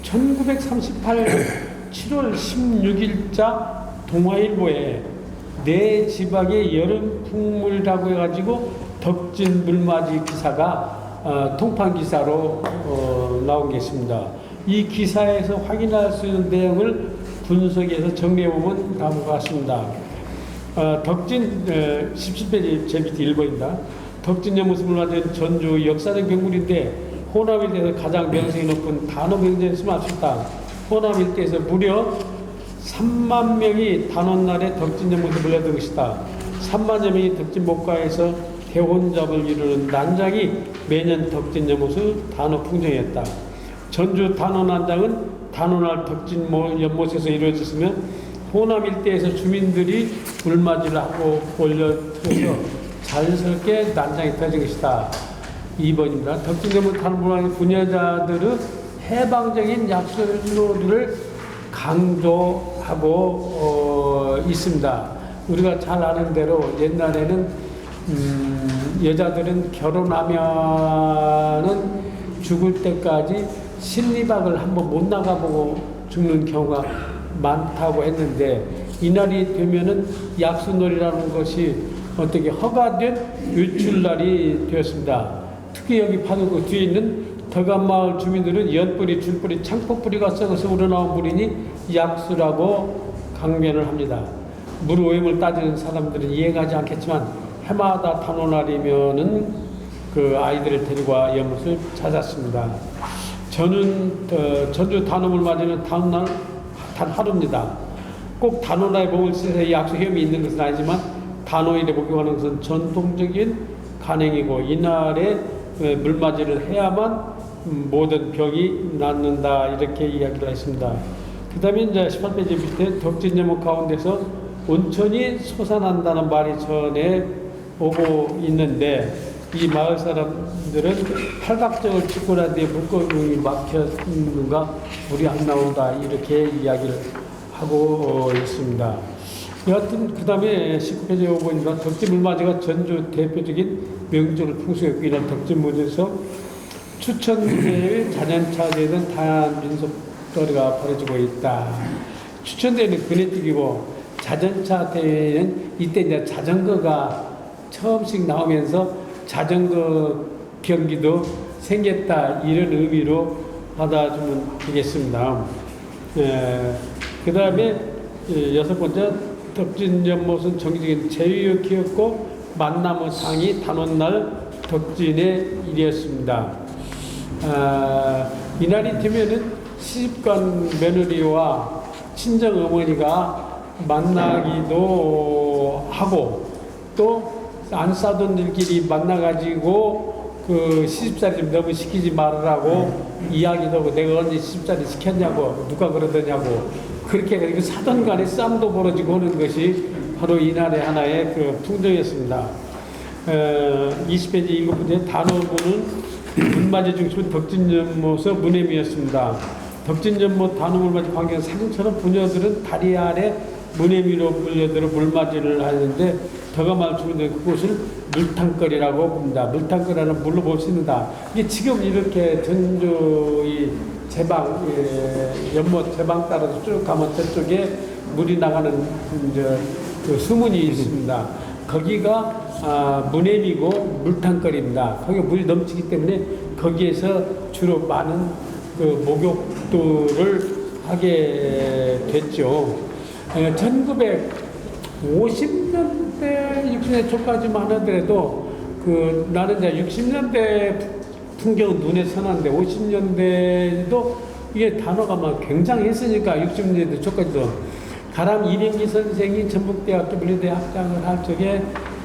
1938 7월 16일자 동아일보에 내 지방의 여름 풍물이라고 해가지고 덕진 물맞이 기사가 통판 기사로 나온 게 있습니다. 이 기사에서 확인할 수 있는 내용을 분석해서 정리해보면 다음과 같습니다. 덕진 17페이지 제 밑에 1번입니다. 덕진 연못을 물맞은 전주 역사적 경물인데 호남 일대에서 가장 명성이 높은 단오 명제에 쓰면 알 수 있다. 호남 일대에서 무려 3만 명이 단오날에 덕진 연못에 물려든 것이다. 3만여 명이 덕진 목가에서 대혼잡을 이루는 난장이 매년 덕진 연못의 단오 풍정이었다. 전주 단오 난장은 단오날 덕진 연못에서 이루어졌으며 호남 일대에서 주민들이 물맞이를 하고 올려들어서 자연스럽게 난장이 터진 것이다. 2번입니다. 덕진 연못 단오 문화의 부녀자들의 해방적인 약속들을 강조하고 있습니다. 우리가 잘 아는 대로 옛날에는 여자들은 결혼하면은 죽을 때까지 신리박을 한번 못 나가보고 죽는 경우가 많다고 했는데 이날이 되면은 약수놀이라는 것이 어떻게 허가된 유출날이 되었습니다. 특히 여기 바로 그 뒤에 있는 덕암마을 주민들은 연뿌리, 줄뿌리, 창포뿌리가 썩어서 우러나온 물이니 약수라고 강변을 합니다. 물 오염을 따지는 사람들은 이해하지 않겠지만 해마다 단오날이면은 그 아이들을 데리고 연못을 찾았습니다. 저는 전주 단오를 맞이는 다음날 단 하루입니다. 꼭 단오날에 목을 쓰서 약수혐이 있는 것은 아니지만 단오일에 목욕하는 것은 전통적인 간행이고 이날에 물맞이를 해야만 모든 병이 낫는다 이렇게 이야기를 했습니다. 그 다음에 이제 18페이지 밑에 덕진 연못 가운데서 온천이 솟아난다는 말이 전해 오고 있는데 이 마을 사람들은 팔각정을 찍고 난 뒤에 물고기 막혔는가 물이 안 나온다 이렇게 이야기를 하고 있습니다. 여하튼 그 다음에 19페이지에 보니까 덕진물맞이가 전주 대표적인 명절 풍수였고 이런 덕진문에서 추천대회 자전차제는 다양한 민속놀이가 벌어지고 있다. 추천대회는 그네뛰기고 자전차 대회는 이때 이제 자전거가 처음씩 나오면서 자전거 경기도 생겼다 이런 의미로 받아주면 되겠습니다. 그 다음에 6번째 덕진연못은 정기적인 제위역이었고 만남의 상이 단오날 덕진의 일이었습니다. 이날이 되면은 시집간 며느리와 친정 어머니가 만나기도 하고 또 안 싸던 일끼리 만나가지고 그 시집살이 좀 너무 시키지 말으라고 이야기도 하고 내가 언제 시집살이 시켰냐고 누가 그러더냐고 그렇게 해가지고 사돈 간에 싸움도 벌어지고 하는 것이 바로 이날의 하나의 그 풍경이었습니다. 20페이지 7번째 단오부는 문맞이 중심은 덕진연못의 문해미였습니다. 덕진연못 단오물맞이 광경 사진처럼 부녀들은 다리 아래 문해미로 물려들어 물맞이를 하는데 더가 말씀드린 그곳을 물탕거리라고 봅니다. 물탕거리라는 물로 볼 수 있는다. 이게 지금 이렇게 전주의 제방, 연못 제방 따라서 쭉 가면 저쪽에 물이 나가는 그 수문이 있습니다. 거기가 문해미고 물탕거리입니다. 거기가 물이 넘치기 때문에 거기에서 주로 많은 그 목욕들을 하게 됐죠. 1950년대, 60년대 초까지만 하더라도 그 나는 이제 60년대 풍경은 눈에 선한데 50년대도 이게 단어가 막 굉장했으니까 60년대 초까지도 가람 이рем기 선생이 전북대학교 물리대 학장을 할 적에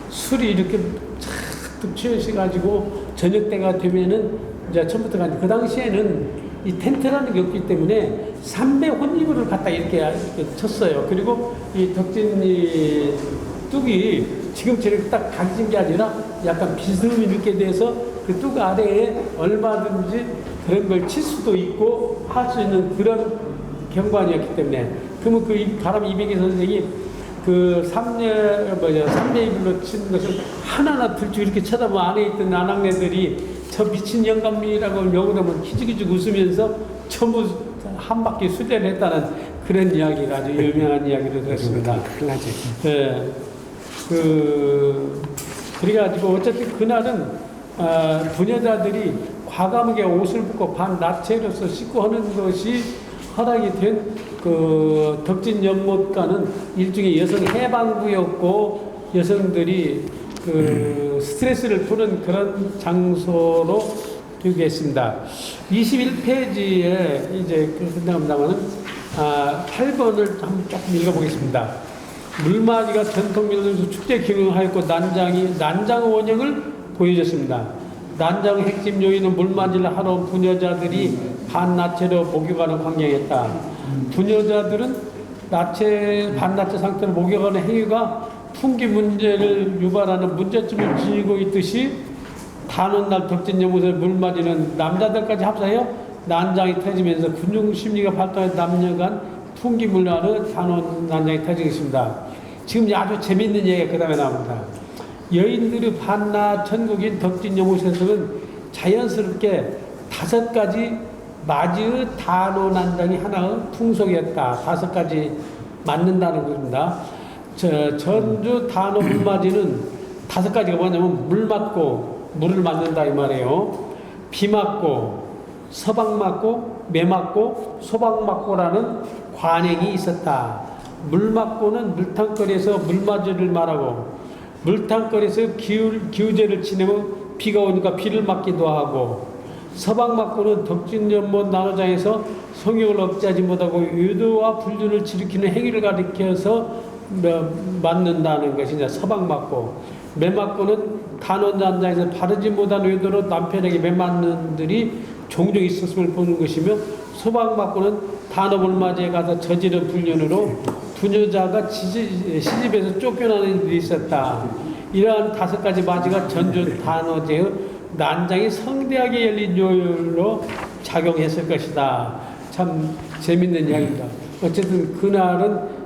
술이 이렇게 잔뜩 취하셔가지고 저녁 때가 되면은 이제 처음부터 그 당시에는 이 텐트라는 게 없기 때문에 삼배 혼이불을 갖다 이렇게 쳤어요. 그리고 이 덕진이 뚝이 지금처럼 딱 각진 게 아니라 약간 비스듬히 이렇게 돼서 그 뚝 아래에 얼마든지 그런 걸 칠 수도 있고 할 수 있는 그런 경관이었기 때문에 그러면 그 가람 이백기 선생이 그 삼배 이불로 치는 것을 하나하나 들쭉 이렇게 쳐다보면 안에 있던 아낙네들이 저 미친 영감이라고 욕을 하면 키죽키죽 웃으면서 전부 한 바퀴 수대를 했다는 그런 이야기가 아주 유명한 이야기를 들었습니다. 네. 그래가지고 어쨌든 그날은 부녀자들이 과감하게 옷을 벗고 반나체로서 씻고 하는 것이 허락이 된 그 덕진 연못가는 일종의 여성 해방구였고 여성들이 그 스트레스를 푸는 그런 장소로 되겠습니다. 21페이지에 이제 끝나가면은 8번을 한번 조금 읽어보겠습니다. 물맞이가 전통민俗축제 기능하였고 난장의 원형을 보여줬습니다. 난장의 핵심 요인은 물맞이를 하러 온 부녀자들이 반나체로 목욕하는 광경이었다. 부녀자들은 반나체 상태로 목욕하는 행위가 풍기 문제를 유발하는 문제점을 지니고 있듯이 단오날 덕진연못에 물맞이는 남자들까지 합사하여 난장이 터지면서 군중심리가 발달한 남녀 간 풍기 문화는 단오 난장이 터지고 있습니다. 지금 아주 재밌는 얘기가 그 다음에 나옵니다. 여인들의 반나 천국인 덕진연못에서는 자연스럽게 5가지 맞이의 단오 난장이 하나의 풍속이었다. 5가지 맞는다는 겁니다. 전주 단오 물맞이는 5가지가 뭐냐면 물 맞고 물을 맞는다 이 말이에요. 비 맞고 서방 맞고 매 맞고 소방 맞고라는 관행이 있었다. 물 맞고는 물탕거리에서 물맞이를 말하고 물탕거리에서 기우제를 지내면 비가 오니까 비를 맞기도 하고 서방 맞고는 덕진연못 나노장에서 성욕을 억제하지 못하고 유도와 불륜을 일으키는 행위를 가리켜서 맞는다는 것이 이제 서방 맞고 매 맞고는 단원단장에서 바르지 못한 의도로 남편에게 매 맞는 들이 종종 있었음을 보는 것이며 소방 맞고는 단업을 맞이해 가서 저지른 불륜으로 부녀자가 시집에서 쫓겨나는 일이 있었다. 이러한 5가지 맞이가 전주 단오제의 난장이 성대하게 열린 요일로 작용했을 것이다. 참 재밌는 이야기입니다. 어쨌든 그날은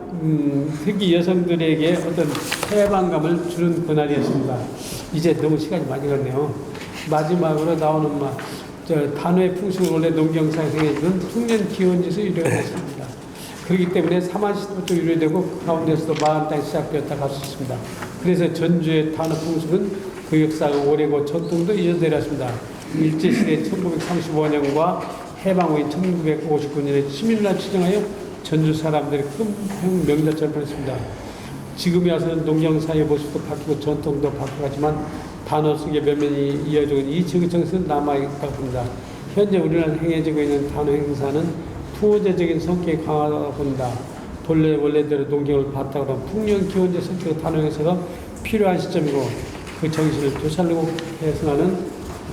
특히 여성들에게 어떤 해방감을 주는 그날이었습니다. 이제 너무 시간이 많이 갔네요. 마지막으로 나오는 단호의 풍습은 원래 농경사에 생겨있는 풍년 기원지에서 유래가 됐습니다. 그렇기 때문에 사만시부터 유래되고 그 가운데서도 마흔 땅이 시작되었다 갈 수 있습니다. 그래서 전주의 단호 풍습은 그 역사가 오래고 전통도 이어져 내렸습니다. 일제시대 1935년과 해방 후인 1959년에 시민날 지정하여 전주 사람들이 큰 명절처럼 보냈습니다. 지금에 와서는 농경사의 모습도 바뀌고 전통도 바뀌었지만 단어 속의 면면이 이어지고 이 지구청에서는 남아있다고 봅니다. 현재 우리나라에 행해지고 있는 단어 행사는 투호제적인 성격이 강하다고 봅니다. 본래 원래대로 농경을 봤다고 하면 풍년 기원제 성격의 단어 행사가 필요한 시점이고 그 정신을 되살리고 해서나는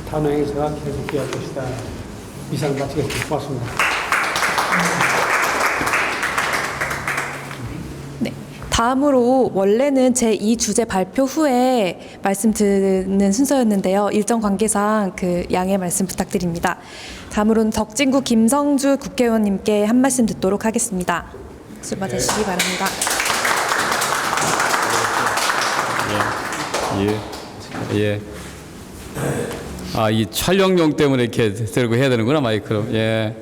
단어 행사가 계속되어야 할 것이다. 이상 마치겠습니다. 고맙습니다. 네. 다음으로 원래는 제2주제 발표 후에 말씀 듣는 순서였는데요. 일정 관계상 그 양해 말씀 부탁드립니다. 다음으로는 덕진구 김성주 국회의원님께 한 말씀 듣도록 하겠습니다. 수고 받으시기 바랍니다. 예. 이 촬영용 때문에 이렇게 들고 해야 되는구나, 마이크로. 예.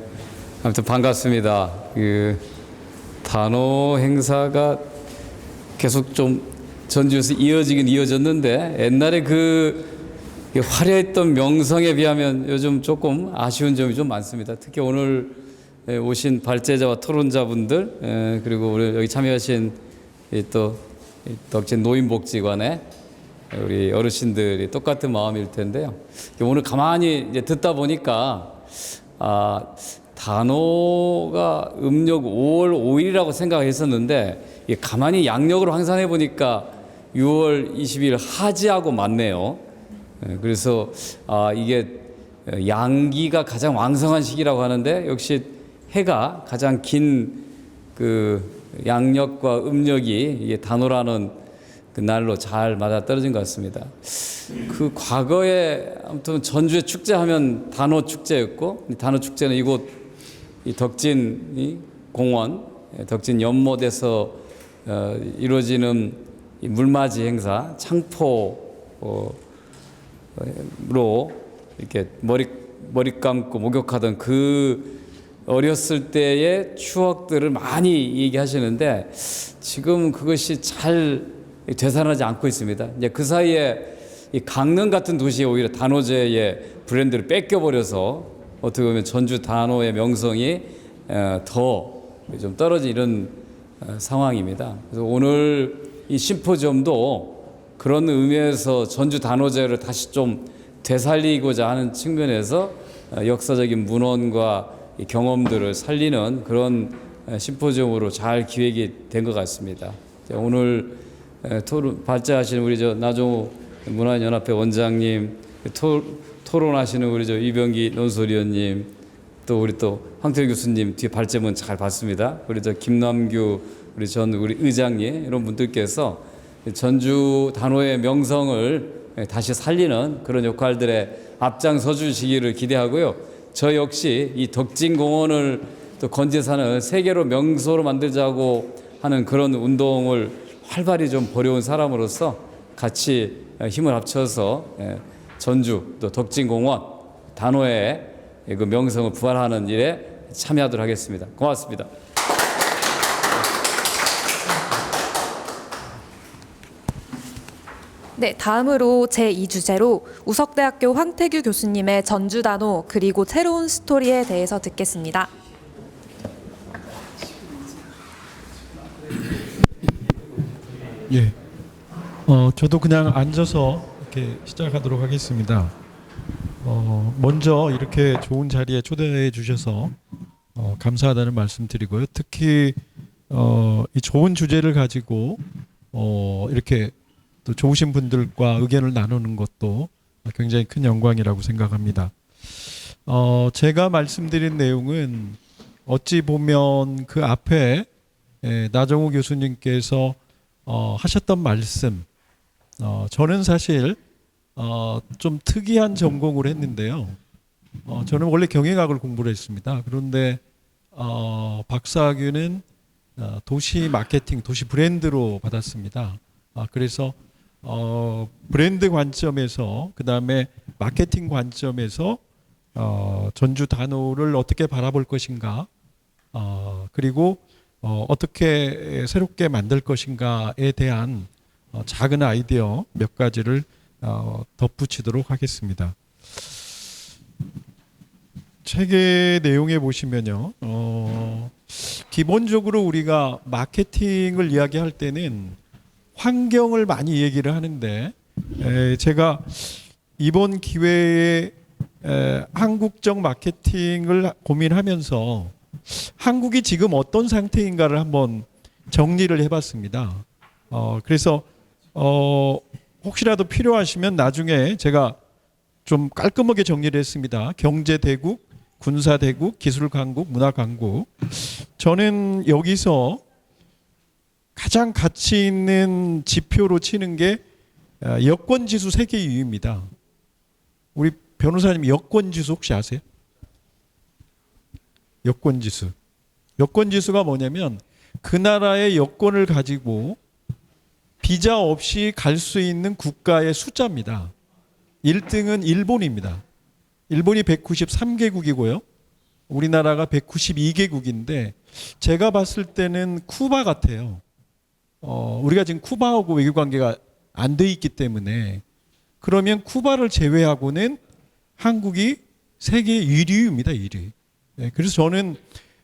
아무튼 반갑습니다. 단오 행사가 계속 좀 전주에서 이어지긴 이어졌는데 옛날에 화려했던 명성에 비하면 요즘 조금 아쉬운 점이 좀 많습니다. 특히 오늘 오신 발제자와 토론자분들 그리고 오늘 여기 참여하신 또 덕진 노인복지관의 우리 어르신들이 똑같은 마음일 텐데요. 오늘 가만히 이제 듣다 보니까 단오가 음력 5월 5일이라고 생각했었는데 가만히 양력으로 환산해 보니까 6월 20일 하지하고 맞네요. 그래서 이게 양기가 가장 왕성한 시기라고 하는데 역시 해가 가장 긴 양력과 음력이 이게 단오라는 그 날로 잘 맞아 떨어진 것 같습니다. 과거에 아무튼 전주의 축제하면 단오 축제였고 단오 축제는 이곳 이 덕진 공원, 덕진 연못에서 이루어지는 이 물맞이 행사, 창포로 이렇게 머리 감고 목욕하던 그 어렸을 때의 추억들을 많이 얘기하시는데 지금 그것이 잘 되살아나지 않고 있습니다. 이제 그 사이에 이 강릉 같은 도시에 오히려 단오제의 브랜드를 뺏겨버려서 어떻게 보면 전주 단오의 명성이 더 좀 떨어진 이런 상황입니다. 그래서 오늘 이 심포지엄도 그런 의미에서 전주 단오제를 다시 좀 되살리고자 하는 측면에서 역사적인 문헌과 경험들을 살리는 그런 심포지엄으로 잘 기획이 된 것 같습니다. 오늘 발제하시는 우리 나종우 문화연합회 원장님, 토론하시는 우리 이병기 논설위원님, 또 우리 황태일 교수님 뒤에 발제문 잘 봤습니다. 우리 김남규 우리 의장님 이런 분들께서 전주 단오의 명성을 다시 살리는 그런 역할들에 앞장서 주시기를 기대하고요. 저 역시 이 덕진공원을 또 건재산을 세계로 명소로 만들자고 하는 그런 운동을 활발히 좀 벌여온 사람으로서 같이 힘을 합쳐서 전주 또 덕진공원 단오의 그 명성을 부활하는 일에 참여하도록 하겠습니다. 고맙습니다. 네, 다음으로 제2주제로 우석대학교 황태규 교수님의 전주단오 그리고 새로운 스토리에 대해서 듣겠습니다. 예, 저도 그냥 앉아서 이렇게 시작하도록 하겠습니다. 먼저 이렇게 좋은 자리에 초대해 주셔서 감사하다는 말씀드리고요. 특히 이 좋은 주제를 가지고 이렇게 또 좋으신 분들과 의견을 나누는 것도 굉장히 큰 영광이라고 생각합니다. 제가 말씀드린 내용은 어찌 보면 그 앞에 나종우 교수님께서 하셨던 말씀, 저는 사실 좀 특이한 전공을 했는데요. 저는 원래 경영학을 공부를 했습니다. 그런데 박사학위는 도시 마케팅, 도시 브랜드로 받았습니다. 그래서 브랜드 관점에서, 그 다음에 마케팅 관점에서 전주 단오를 어떻게 바라볼 것인가, 그리고 어떻게 새롭게 만들 것인가에 대한 작은 아이디어 몇 가지를 덧붙이도록 하겠습니다. 책의 내용에 보시면요, 기본적으로 우리가 마케팅을 이야기할 때는 환경을 많이 얘기를 하는데, 제가 이번 기회에 한국적 마케팅을 고민하면서 한국이 지금 어떤 상태인가를 한번 정리를 해봤습니다. 그래서 혹시라도 필요하시면 나중에 제가 좀 깔끔하게 정리를 했습니다. 경제 대국, 군사 대국, 기술 강국, 문화 강국. 저는 여기서 가장 가치 있는 지표로 치는 게 여권 지수 세계 2위입니다. 우리 변호사님 여권 지수 혹시 아세요? 여권 지수. 여권 지수가 뭐냐면 그 나라의 여권을 가지고 비자 없이 갈 수 있는 국가의 숫자입니다. 1등은 일본입니다. 일본이 193개국이고요. 우리나라가 192개국인데 제가 봤을 때는 쿠바 같아요. 우리가 지금 쿠바하고 외교 관계가 안 돼 있기 때문에, 그러면 쿠바를 제외하고는 한국이 세계 1위입니다. 1위. 네, 그래서 저는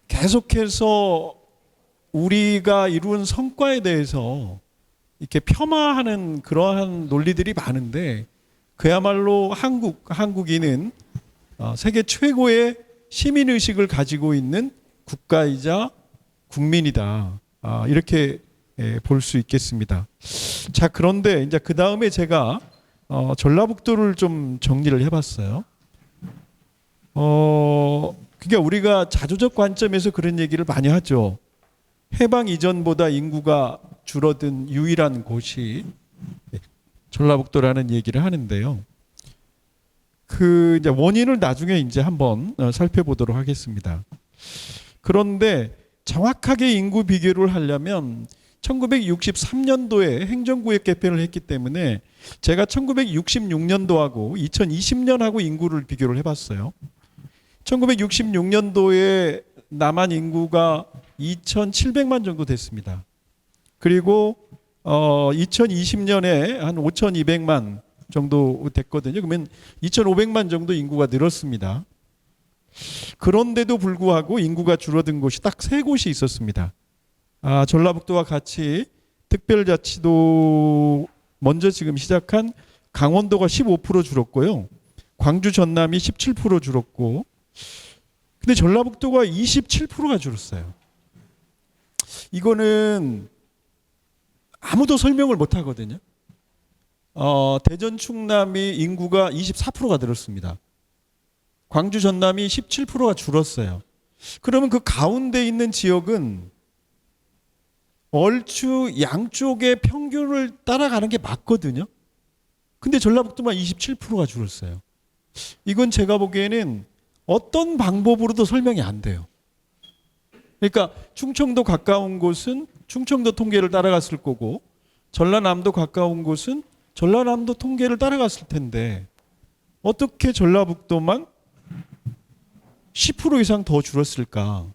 계속해서 우리가 이룬 성과에 대해서 이렇게 폄하하는 그러한 논리들이 많은데, 그야말로 한국인은 세계 최고의 시민의식을 가지고 있는 국가이자 국민이다. 이렇게 볼 수 있겠습니다. 자, 그런데 이제 그 다음에 제가 전라북도를 좀 정리를 해봤어요. 그러니까 우리가 자조적 관점에서 그런 얘기를 많이 하죠. 해방 이전보다 인구가 줄어든 유일한 곳이 전라북도라는 얘기를 하는데요. 그 이제 원인을 나중에 이제 한번 살펴보도록 하겠습니다. 그런데 정확하게 인구 비교를 하려면 1963년도에 행정구역 개편을 했기 때문에 제가 1966년도하고 2020년하고 인구를 비교를 해봤어요. 1966년도에 남한 인구가 2,700만 정도 됐습니다. 그리고 2020년에 한 5,200만 정도 됐거든요. 그러면 2,500만 정도 인구가 늘었습니다. 그런데도 불구하고 인구가 줄어든 곳이 딱 3곳이 있었습니다. 전라북도와 같이 특별자치도 먼저 지금 시작한 강원도가 15% 줄었고요. 광주 전남이 17% 줄었고, 근데 전라북도가 27%가 줄었어요. 이거는 아무도 설명을 못 하거든요. 대전 충남이 인구가 24%가 늘었습니다. 광주 전남이 17%가 줄었어요. 그러면 그 가운데 있는 지역은 얼추 양쪽의 평균을 따라가는 게 맞거든요. 근데 전라북도만 27%가 줄었어요. 이건 제가 보기에는 어떤 방법으로도 설명이 안 돼요. 그러니까 충청도 가까운 곳은 충청도 통계를 따라갔을 거고, 전라남도 가까운 곳은 전라남도 통계를 따라갔을 텐데 어떻게 전라북도만 10% 이상 더 줄었을까?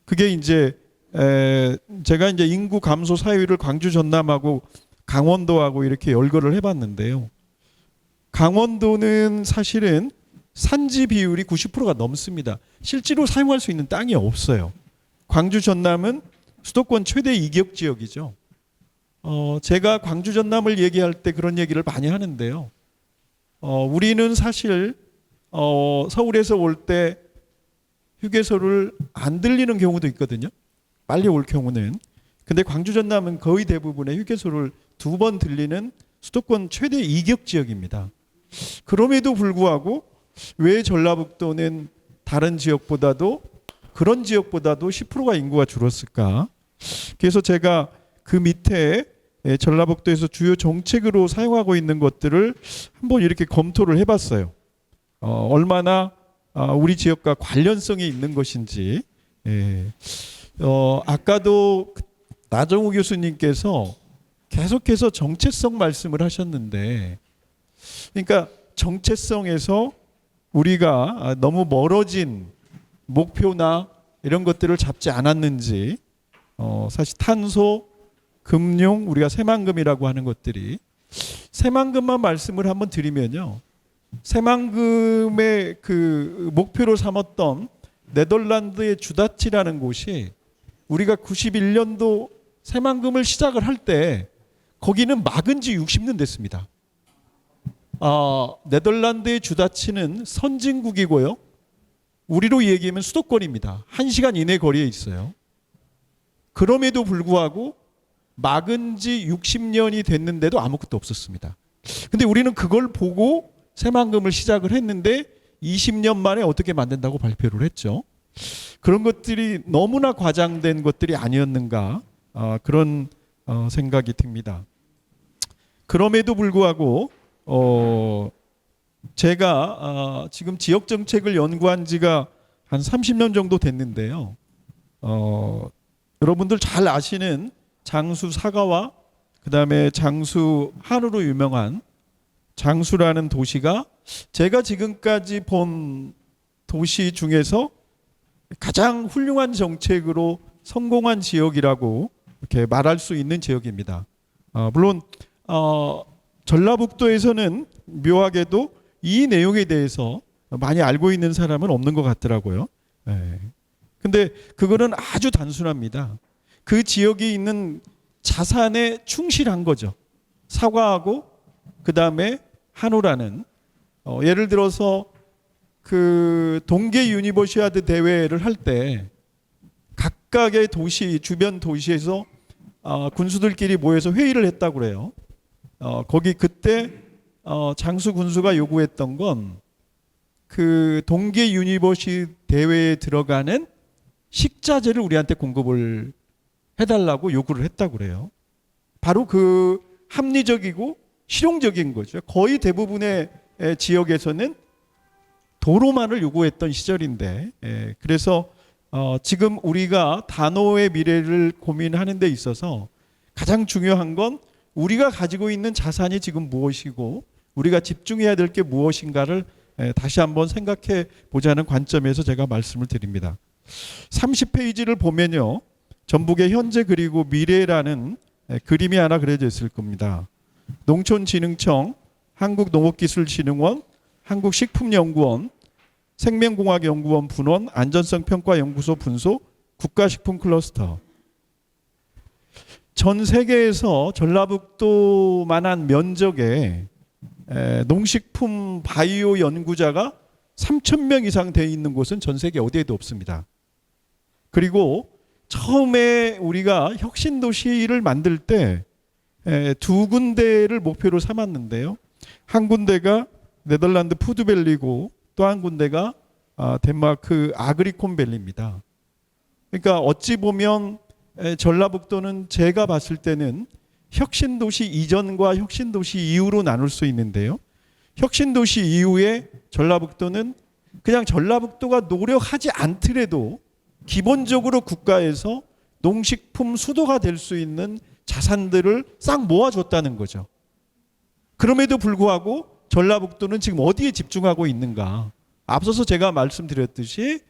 그게 이제 제가 이제 인구 감소 사유를 광주 전남하고 강원도하고 이렇게 열거를 해봤는데요. 강원도는 사실은 산지 비율이 90%가 넘습니다. 실제로 사용할 수 있는 땅이 없어요. 광주 전남은 수도권 최대 이격 지역이죠. 제가 광주 전남을 얘기할 때 그런 얘기를 많이 하는데요. 우리는 사실 서울에서 올 때 휴게소를 안 들리는 경우도 있거든요. 빨리 올 경우는. 근데 광주 전남은 거의 대부분의 휴게소를 2번 들리는 수도권 최대 이격 지역입니다. 그럼에도 불구하고 왜 전라북도는 다른 지역보다도, 그런 지역보다도 10%가 인구가 줄었을까? 그래서 제가 그 밑에 전라북도에서 주요 정책으로 사용하고 있는 것들을 한번 이렇게 검토를 해봤어요. 얼마나 우리 지역과 관련성이 있는 것인지. 아까도 나정우 교수님께서 계속해서 정체성 말씀을 하셨는데, 그러니까 정체성에서 우리가 너무 멀어진 목표나 이런 것들을 잡지 않았는지, 사실 탄소, 금융, 우리가 새만금이라고 하는 것들이, 새만금만 말씀을 한번 드리면요, 새만금의 그 목표로 삼았던 네덜란드의 주다치라는 곳이 우리가 91년도 새만금을 시작을 할 때 거기는 막은 지 60년 됐습니다. 네덜란드의 주다치는 선진국이고요, 우리로 얘기하면 수도권입니다. 1시간 이내 거리에 있어요. 그럼에도 불구하고 막은 지 60년이 됐는데도 아무것도 없었습니다. 근데 우리는 그걸 보고 새만금을 시작을 했는데 20년 만에 어떻게 만든다고 발표를 했죠. 그런 것들이 너무나 과장된 것들이 아니었는가, 그런 생각이 듭니다. 그럼에도 불구하고 제가 지금 지역정책을 연구한 지가 한 30년 정도 됐는데요. 여러분들 잘 아시는 장수 사과와 그다음에 장수 한우로 유명한 장수라는 도시가 제가 지금까지 본 도시 중에서 가장 훌륭한 정책으로 성공한 지역이라고 이렇게 말할 수 있는 지역입니다. 물론 전라북도에서는 묘하게도 이 내용에 대해서 많이 알고 있는 사람은 없는 것 같더라고요. 근데 그거는 아주 단순합니다. 그 지역에 있는 자산에 충실한 거죠. 사과하고 그 다음에 한우라는, 예를 들어서 그 동계 유니버시아드 대회를 할 때 각각의 도시, 주변 도시에서 군수들끼리 모여서 회의를 했다고 그래요. 거기 그때 장수 군수가 요구했던 건 그 동계 유니버시아드 대회에 들어가는 식자재를 우리한테 공급을 해달라고 요구를 했다고 그래요. 바로 그 합리적이고 실용적인 거죠. 거의 대부분의 지역에서는 도로만을 요구했던 시절인데, 그래서 지금 우리가 단호의 미래를 고민하는 데 있어서 가장 중요한 건 우리가 가지고 있는 자산이 지금 무엇이고 우리가 집중해야 될 게 무엇인가를 다시 한번 생각해 보자는 관점에서 제가 말씀을 드립니다. 30페이지를 보면요, 전북의 현재 그리고 미래라는 그림이 하나 그려져 있을 겁니다. 농촌진흥청, 한국농업기술진흥원, 한국식품연구원, 생명공학연구원 분원, 안전성평가연구소 분소, 국가식품클러스터. 전 세계에서 전라북도만한 면적에 농식품 바이오 연구자가 3,000명 이상 되어 있는 곳은 전 세계 어디에도 없습니다. 그리고 처음에 우리가 혁신도시를 만들 때 두 군데를 목표로 삼았는데요. 한 군데가 네덜란드 푸드밸리고 또 한 군데가 덴마크 아그리콘밸리입니다. 그러니까 어찌 보면 전라북도는 제가 봤을 때는 혁신도시 이전과 혁신도시 이후로 나눌 수 있는데요. 혁신도시 이후에 전라북도는 그냥 전라북도가 노력하지 않더라도 기본적으로 국가에서 농식품 수도가 될 수 있는 자산들을 싹 모아줬다는 거죠. 그럼에도 불구하고 전라북도는 지금 어디에 집중하고 있는가? 앞서서 제가 말씀드렸듯이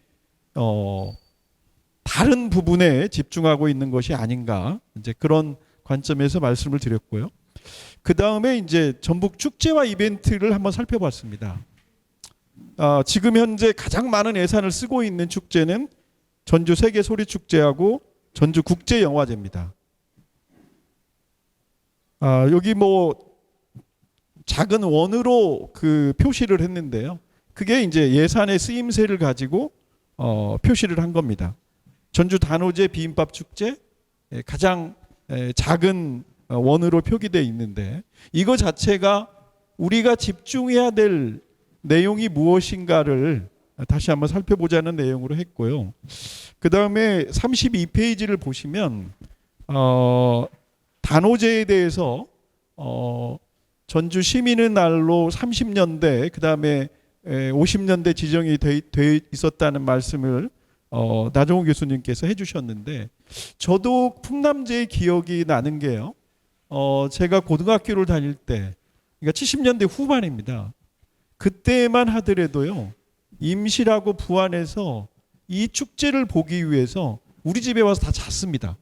다른 부분에 집중하고 있는 것이 아닌가, 이제 그런 관점에서 말씀을 드렸고요. 그 다음에 이제 전북 축제와 이벤트를 한번 살펴봤습니다. 지금 현재 가장 많은 예산을 쓰고 있는 축제는 전주 세계 소리 축제하고 전주 국제 영화제입니다. 여기 뭐 작은 원으로 그 표시를 했는데요. 그게 이제 예산의 쓰임새를 가지고 표시를 한 겁니다. 전주 단오제 비빔밥 축제, 가장 작은 원으로 표기되어 있는데, 이거 자체가 우리가 집중해야 될 내용이 무엇인가를 다시 한번 살펴보자는 내용으로 했고요. 그 다음에 32페이지를 보시면 단오제에 대해서 전주 시민의 날로 30년대, 그 다음에 50년대 지정이 돼 있었다는 말씀을 나종호 교수님께서 해주셨는데 저도 풍남제의 기억이 나는 게요. 제가 고등학교를 다닐 때, 그러니까 70년대 후반입니다. 그때만 하더라도요, 임실하고 부안에서 이 축제를 보기 위해서 우리 집에 와서 다 잤습니다.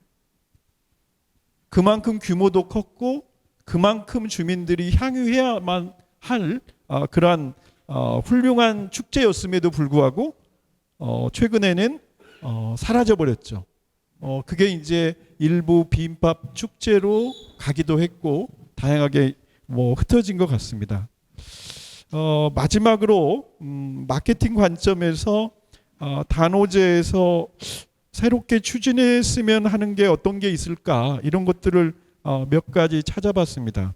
그만큼 규모도 컸고 그만큼 주민들이 향유해야만 할 그러한 훌륭한 축제였음에도 불구하고 최근에는 사라져 버렸죠. 그게 이제 일부 비빔밥 축제로 가기도 했고 다양하게 흩어진 것 같습니다. 마지막으로 마케팅 관점에서 단오제에서 새롭게 추진했으면 하는 게 어떤 게 있을까, 이런 것들을 몇 가지 찾아봤습니다.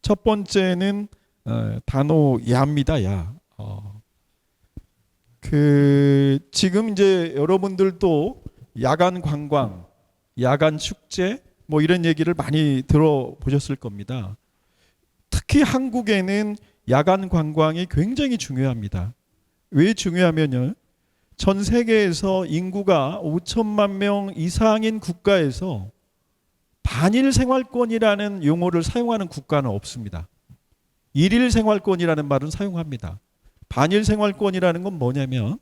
첫 번째는 단오야입니다. 야. 지금 이제 여러분들도 야간 관광, 야간 축제 이런 얘기를 많이 들어보셨을 겁니다. 특히 한국에는 야간 관광이 굉장히 중요합니다. 왜 중요하면요, 전 세계에서 인구가 5천만 명 이상인 국가에서 반일 생활권이라는 용어를 사용하는 국가는 없습니다. 일일 생활권이라는 말은 사용합니다. 반일 생활권이라는 건 뭐냐면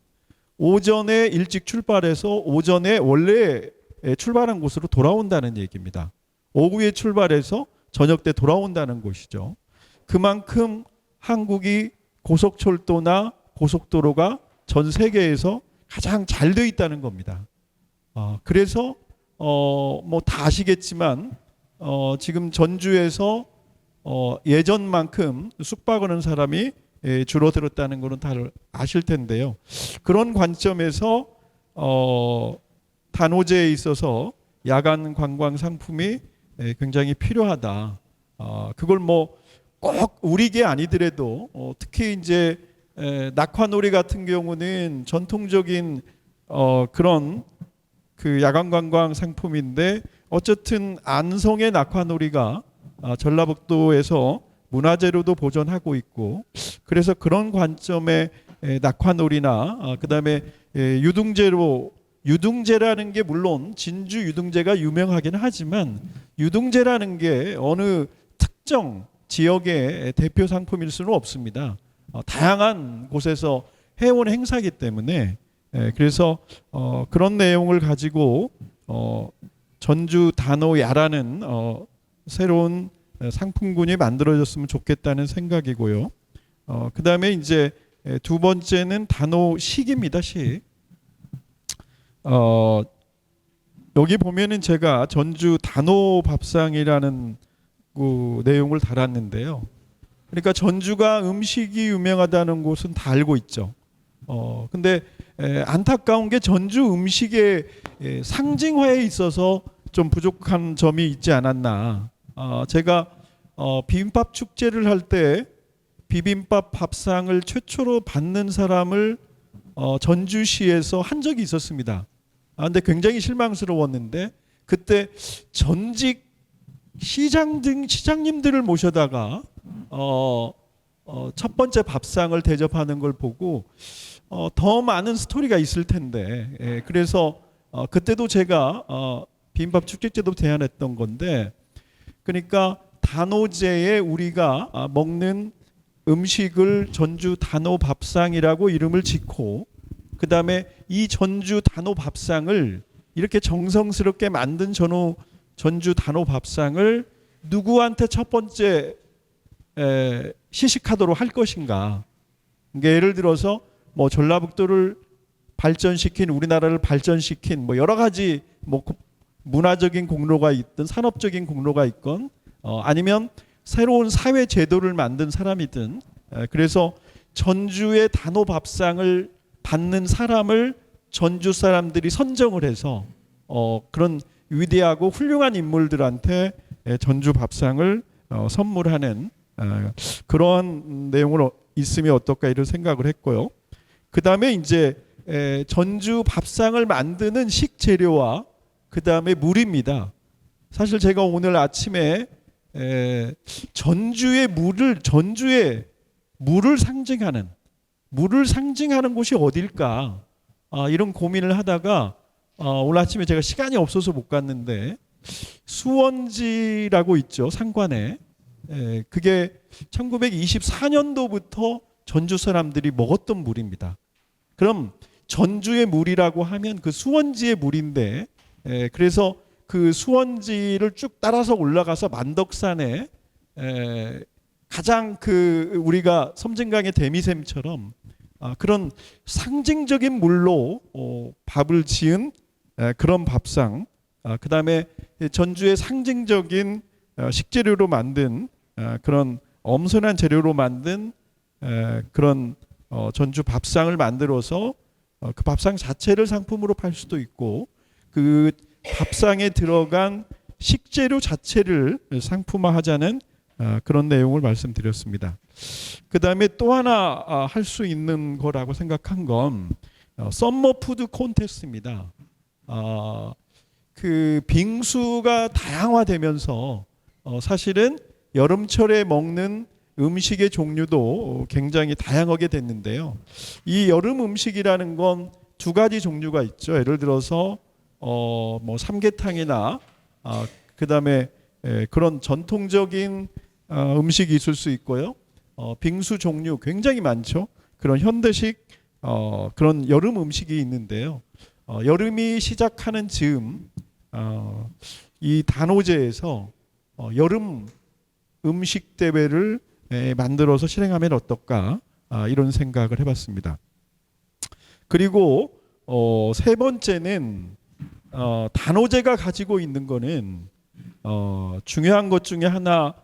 오전에 일찍 출발해서 오전에 원래 출발한 곳으로 돌아온다는 얘기입니다. 오후에 출발해서 저녁 때 돌아온다는 것이죠. 그만큼 한국이 고속철도나 고속도로가 전 세계에서 가장 잘 되어 있다는 겁니다. 그래서 다 아시겠지만 지금 전주에서 예전만큼 숙박하는 사람이 줄어들었다는 것은 다 아실 텐데요. 그런 관점에서 단오제에 있어서 야간 관광 상품이 굉장히 필요하다. 그걸 꼭 우리게 아니더라도 특히 이제 낙화놀이 같은 경우는 전통적인 그런 그 야간 관광 상품인데 어쨌든 안성의 낙화놀이가 전라북도에서 문화재로도 보존하고 있고, 그래서 그런 관점의 낙화놀이나 그다음에 유등제라는 게 물론 진주 유등제가 유명하긴 하지만 유등제라는 게 어느 특정 지역의 대표 상품일 수는 없습니다. 다양한 곳에서 해온 행사이기 때문에 그래서 그런 내용을 가지고 전주 단오야라는 새로운 상품군이 만들어졌으면 좋겠다는 생각이고요. 그다음에 이제 두 번째는 단오식입니다. 식. 여기 보면은 제가 전주 단오밥상이라는 그 내용을 달았는데요. 그러니까 전주가 음식이 유명하다는 곳은 다 알고 있죠. 근데 안타까운 게 전주 음식의 상징화에 있어서 좀 부족한 점이 있지 않았나. 제가 비빔밥 축제를 할 때 비빔밥 밥상을 최초로 받는 사람을 전주시에서 한 적이 있었습니다. 근데 굉장히 실망스러웠는데 그때 전직 시장님들을 모셔다가 첫 번째 밥상을 대접하는 걸 보고 더 많은 스토리가 있을 텐데 그래서 그때도 제가 비빔밥 축제 때도 제안했던 건데, 그러니까 단오제에 우리가 먹는 음식을 전주 단오밥상이라고 이름을 짓고 그다음에 이 전주 단오밥상을 이렇게 정성스럽게 만든 전주 단오밥상을 누구한테 첫 번째 시식하도록 할 것인가. 그러니까 예를 들어서 전라북도를 발전시킨, 우리나라를 발전시킨 여러 가지 문화적인 공로가 있든 산업적인 공로가 있건 아니면 새로운 사회 제도를 만든 사람이든, 그래서 전주의 단오밥상을 받는 사람을 전주 사람들이 선정을 해서 그런 위대하고 훌륭한 인물들한테 전주 밥상을 선물하는 그러한 내용으로 있으면 어떨까 이런 생각을 했고요. 그 다음에 이제 전주 밥상을 만드는 식재료와 그 다음에 물입니다. 사실 제가 오늘 아침에 전주의 물을 상징하는 물을 상징하는 곳이 어딜까? 이런 고민을 하다가 오늘 아침에 제가 시간이 없어서 못 갔는데 수원지라고 있죠, 상관에. 그게 1924년도부터 전주 사람들이 먹었던 물입니다. 그럼 전주의 물이라고 하면 그 수원지의 물인데, 그래서 그 수원지를 쭉 따라서 올라가서 만덕산에 가장 그 우리가 섬진강의 대미샘처럼 그런 상징적인 물로 밥을 지은 그런 밥상, 그 다음에 전주의 상징적인 식재료로 만든 그런 엄선한 재료로 만든 그런 전주 밥상을 만들어서 그 밥상 자체를 상품으로 팔 수도 있고, 그 밥상에 들어간 식재료 자체를 상품화하자는 그런 내용을 말씀드렸습니다. 그 다음에 또 하나 할 수 있는 거라고 생각한 건 썸머 푸드 콘테스트입니다. 그 빙수가 다양화되면서 사실은 여름철에 먹는 음식의 종류도 굉장히 다양하게 됐는데요. 이 여름 음식이라는 건 두 가지 종류가 있죠. 예를 들어서 뭐 삼계탕이나 그다음에 그런 전통적인 음식이 있을 수 있고요. 빙수 종류 굉장히 많죠. 그런 현대식 그런 여름 음식이 있는데요. 여름이 시작하는 즈음 이 단오제에서 여름 음식 대회를 만들어서 실행하면 어떨까, 이런 생각을 해봤습니다. 그리고 세 번째는 단오제가 가지고 있는 거는 중요한 것 중에 하나,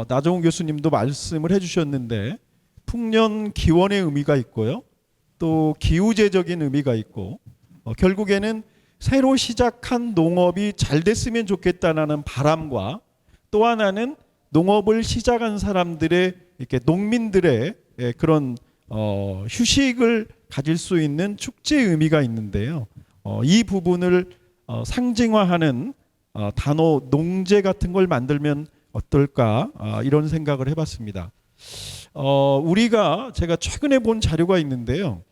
나종훈 교수님도 말씀을 해주셨는데 풍년 기원의 의미가 있고요, 또 기후제적인 의미가 있고, 결국에는 새로 시작한 농업이 잘 됐으면 좋겠다는 바람과, 또 하나는 농업을 시작한 사람들의, 이렇게 농민들의 그런 휴식을 가질 수 있는 축제의 의미가 있는데요. 이 부분을 상징화하는 단오 농제 같은 걸 만들면 어떨까, 이런 생각을 해봤습니다. 우리가, 제가 최근에 본 자료가 있는데요.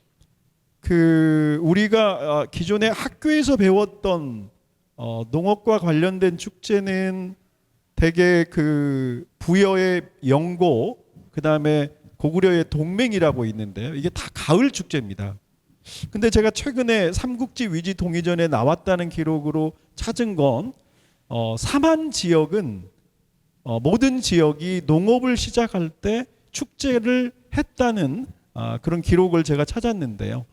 그 우리가 기존에 학교에서 배웠던 농업과 관련된 축제는 대개 그 부여의 영고, 그 다음에 고구려의 동맹이라고 있는데요. 이게 다 가을 축제입니다. 근데 제가 최근에 삼국지 위지 동의전에 나왔다는 기록으로 찾은 건 삼한 지역은 모든 지역이 농업을 시작할 때 축제를 했다는 그런 기록을 제가 찾았는데요.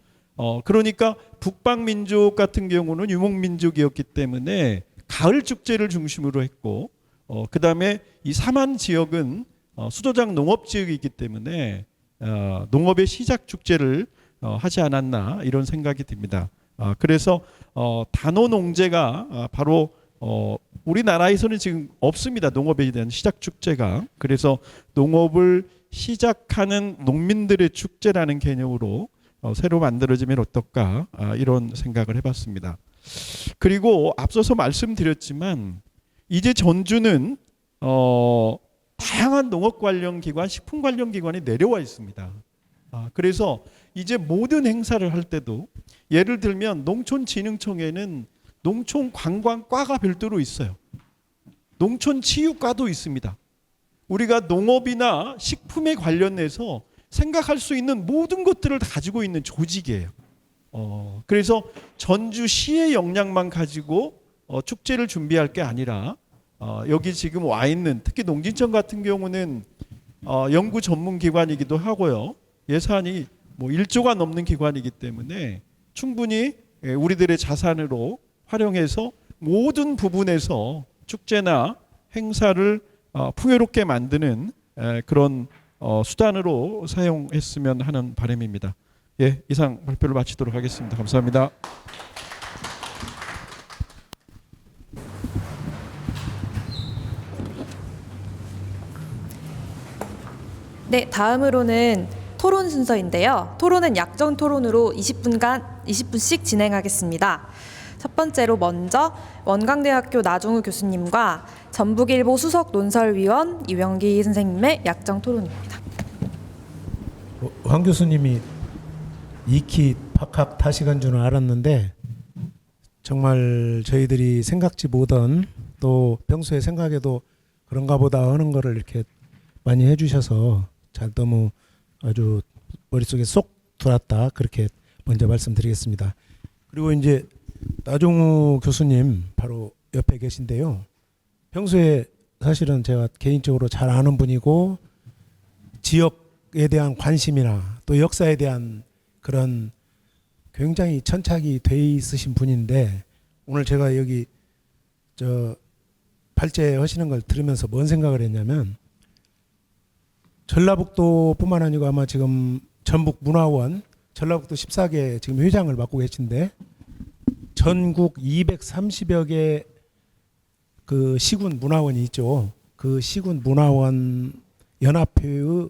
그러니까 북방민족 같은 경우는 유목민족이었기 때문에 가을 축제를 중심으로 했고, 그 다음에 이 삼한 지역은 수도장 농업 지역이기 때문에 농업의 시작 축제를 하지 않았나, 이런 생각이 듭니다. 그래서 단오 농제가 바로 우리나라에서는 지금 없습니다. 농업에 대한 시작 축제가. 그래서 농업을 시작하는 농민들의 축제라는 개념으로 새로 만들어지면 어떨까, 이런 생각을 해봤습니다. 그리고 앞서서 말씀드렸지만 이제 전주는 다양한 농업 관련 기관, 식품 관련 기관이 내려와 있습니다. 그래서 이제 모든 행사를 할 때도, 예를 들면 농촌진흥청에는 농촌관광과가 별도로 있어요. 농촌치유과도 있습니다. 우리가 농업이나 식품에 관련해서 생각할 수 있는 모든 것들을 다 가지고 있는 조직이에요. 그래서 전주시의 역량만 가지고 축제를 준비할 게 아니라, 여기 지금 와 있는 특히 농진청 같은 경우는 연구 전문 기관이기도 하고요. 예산이 뭐 1조가 넘는 기관이기 때문에 충분히 우리들의 자산으로 활용해서 모든 부분에서 축제나 행사를 풍요롭게 만드는 그런 수단으로 사용했으면 하는 바람입니다. 예, 이상 발표를 마치도록 하겠습니다. 감사합니다. 네, 다음으로는 토론 순서인데요. 토론은 약정 토론으로 20분씩 진행하겠습니다. 첫 번째로 먼저 원광대학교 나종우 교수님과 전북일보 수석 논설위원 이병기 선생님의 약정 토론입니다. 황 교수님이 익히 팍팍 타시간 줄은 알았는데 정말 저희들이 생각지 못한 또 평소에 생각해도 그런가 보다 하는 거를 이렇게 많이 해주셔서 잘 너무 아주 머릿속에 쏙 들어왔다 그렇게 먼저 말씀드리겠습니다. 그리고 이제 나종우 교수님 바로 옆에 계신데요. 평소에 사실은 제가 개인적으로 잘 아는 분이고 지역에 대한 관심이나 또 역사에 대한 그런 굉장히 천착이 돼 있으신 분인데 오늘 제가 여기 저 발제 하시는 걸 들으면서 뭔 생각을 했냐면 전라북도뿐만 아니고 아마 지금 전북 문화원 전라북도 14개 지금 회장을 맡고 계신데 전국 230여 개 그 시군 문화원이 있죠. 그 시군 문화원 연합회의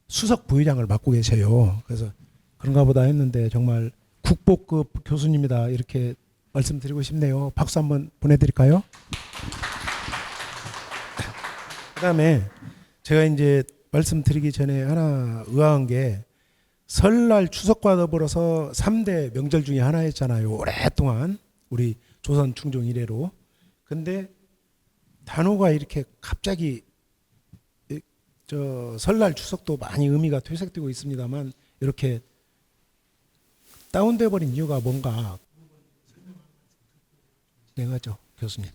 수석 부회장을 맡고 계셔요. 그래서 그런가 보다 했는데 정말 국보급 교수님이다 이렇게 말씀드리고 싶네요. 박수 한번 보내드릴까요? 그다음에 제가 이제 말씀드리기 전에 하나 의아한 게 설날 추석과 더불어서 3대 명절 중에 하나였잖아요. 오랫동안 우리 조선 중종 이래로. 근데 단오가 이렇게 갑자기 저 설날 추석도 많이 의미가 퇴색되고 있습니다만 이렇게 다운돼 버린 이유가 뭔가 진행하죠, 교수님.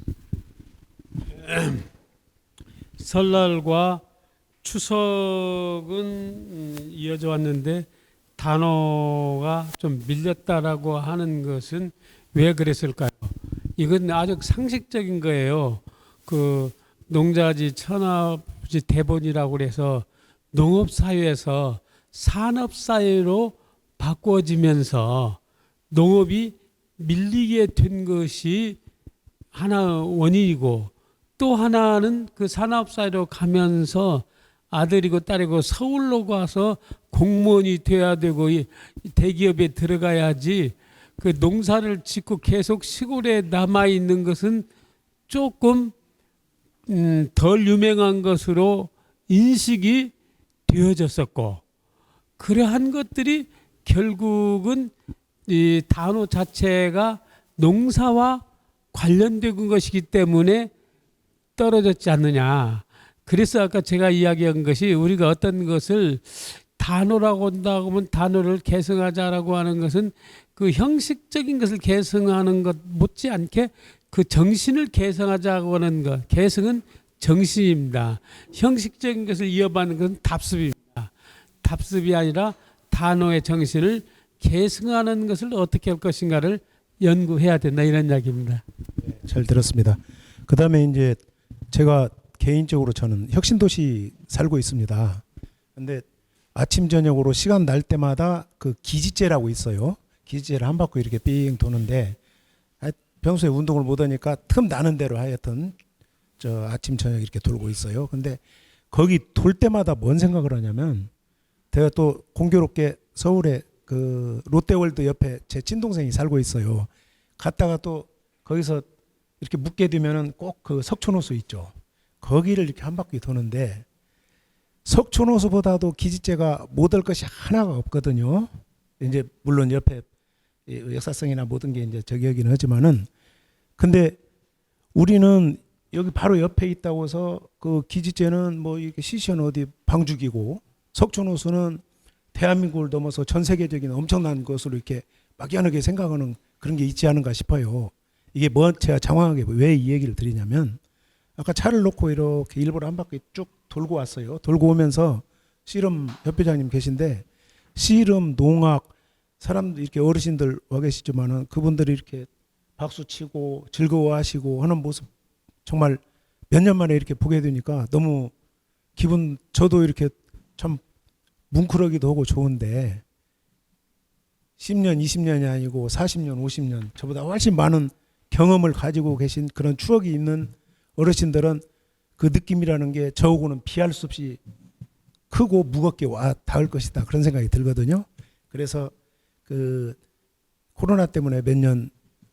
설날과 추석은 이어져 왔는데 단어가 좀 밀렸다라고 하는 것은 왜 그랬을까요? 이건 아주 상식적인 거예요. 그 농자지 천하지 대본이라고 그래서 농업사회에서 산업사회로 바꿔지면서 농업이 밀리게 된 것이 하나 원인이고 또 하나는 그 산업사회로 가면서 아들이고 딸이고 서울로 가서 공무원이 돼야 되고 대기업에 들어가야지 그 농사를 짓고 계속 시골에 남아 있는 것은 조금 덜 유명한 것으로 인식이 되어졌었고 그러한 것들이 결국은 이 단어 자체가 농사와 관련된 것이기 때문에 떨어졌지 않느냐. 그래서 아까 제가 이야기한 것이 우리가 어떤 것을 단어라고 한다고 하면 단어를 계승하자라고 하는 것은 그 형식적인 것을 계승하는 것 못지않게 그 정신을 계승하자고 하는 것. 계승은 정신입니다. 형식적인 것을 이어받는 것은 답습입니다. 답습이 아니라 단어의 정신을 계승하는 것을 어떻게 할 것인가를 연구해야 된다 이런 이야기입니다. 네, 잘 들었습니다. 그다음에 이제 제가 개인적으로 저는 혁신도시 살고 있습니다. 근데 아침 저녁으로 시간 날 때마다 그 기지째라고 있어요. 기지째를 한 바퀴 이렇게 삥 도는데 평소에 운동을 못 하니까 틈 나는 대로 하여튼 저 아침 저녁 이렇게 돌고 있어요. 근데 거기 돌 때마다 뭔 생각을 하냐면 제가 또 공교롭게 서울에 그 롯데월드 옆에 제 친동생이 살고 있어요. 갔다가 또 거기서 이렇게 묵게 되면은 꼭 그 석촌호수 있죠. 거기를 이렇게 한 바퀴 도는데 석촌호수보다도 기지째가 못할 것이 하나가 없거든요. 이제 물론 옆에 역사성이나 모든 게 이제 저기하긴 하지만은 근데 우리는 여기 바로 옆에 있다고 해서 그 기지째는 뭐 이렇게 시시한 어디 방죽이고 석촌호수는 대한민국을 넘어서 전 세계적인 엄청난 것으로 이렇게 막연하게 생각하는 그런 게 있지 않은가 싶어요. 이게 뭐 제가 장황하게 왜 이 얘기를 드리냐면 아까 차를 놓고 이렇게 일부러 한 바퀴 쭉 돌고 왔어요. 돌고 오면서 씨름 협회장님 계신데 씨름, 농악 사람들 이렇게 어르신들 와 계시지만은 그분들이 이렇게 박수 치고 즐거워하시고 하는 모습 정말 몇 년 만에 이렇게 보게 되니까 너무 기분 저도 이렇게 참 뭉클하기도 하고 좋은데 10년, 20년이 아니고 40년, 50년 저보다 훨씬 많은 경험을 가지고 계신 그런 추억이 있는 어르신들은 그 느낌이라는 게 저하고는 비할 수 없이 크고 무겁게 와 닿을 것이다 그런 생각이 들거든요. 그래서 그 코로나 때문에 몇 년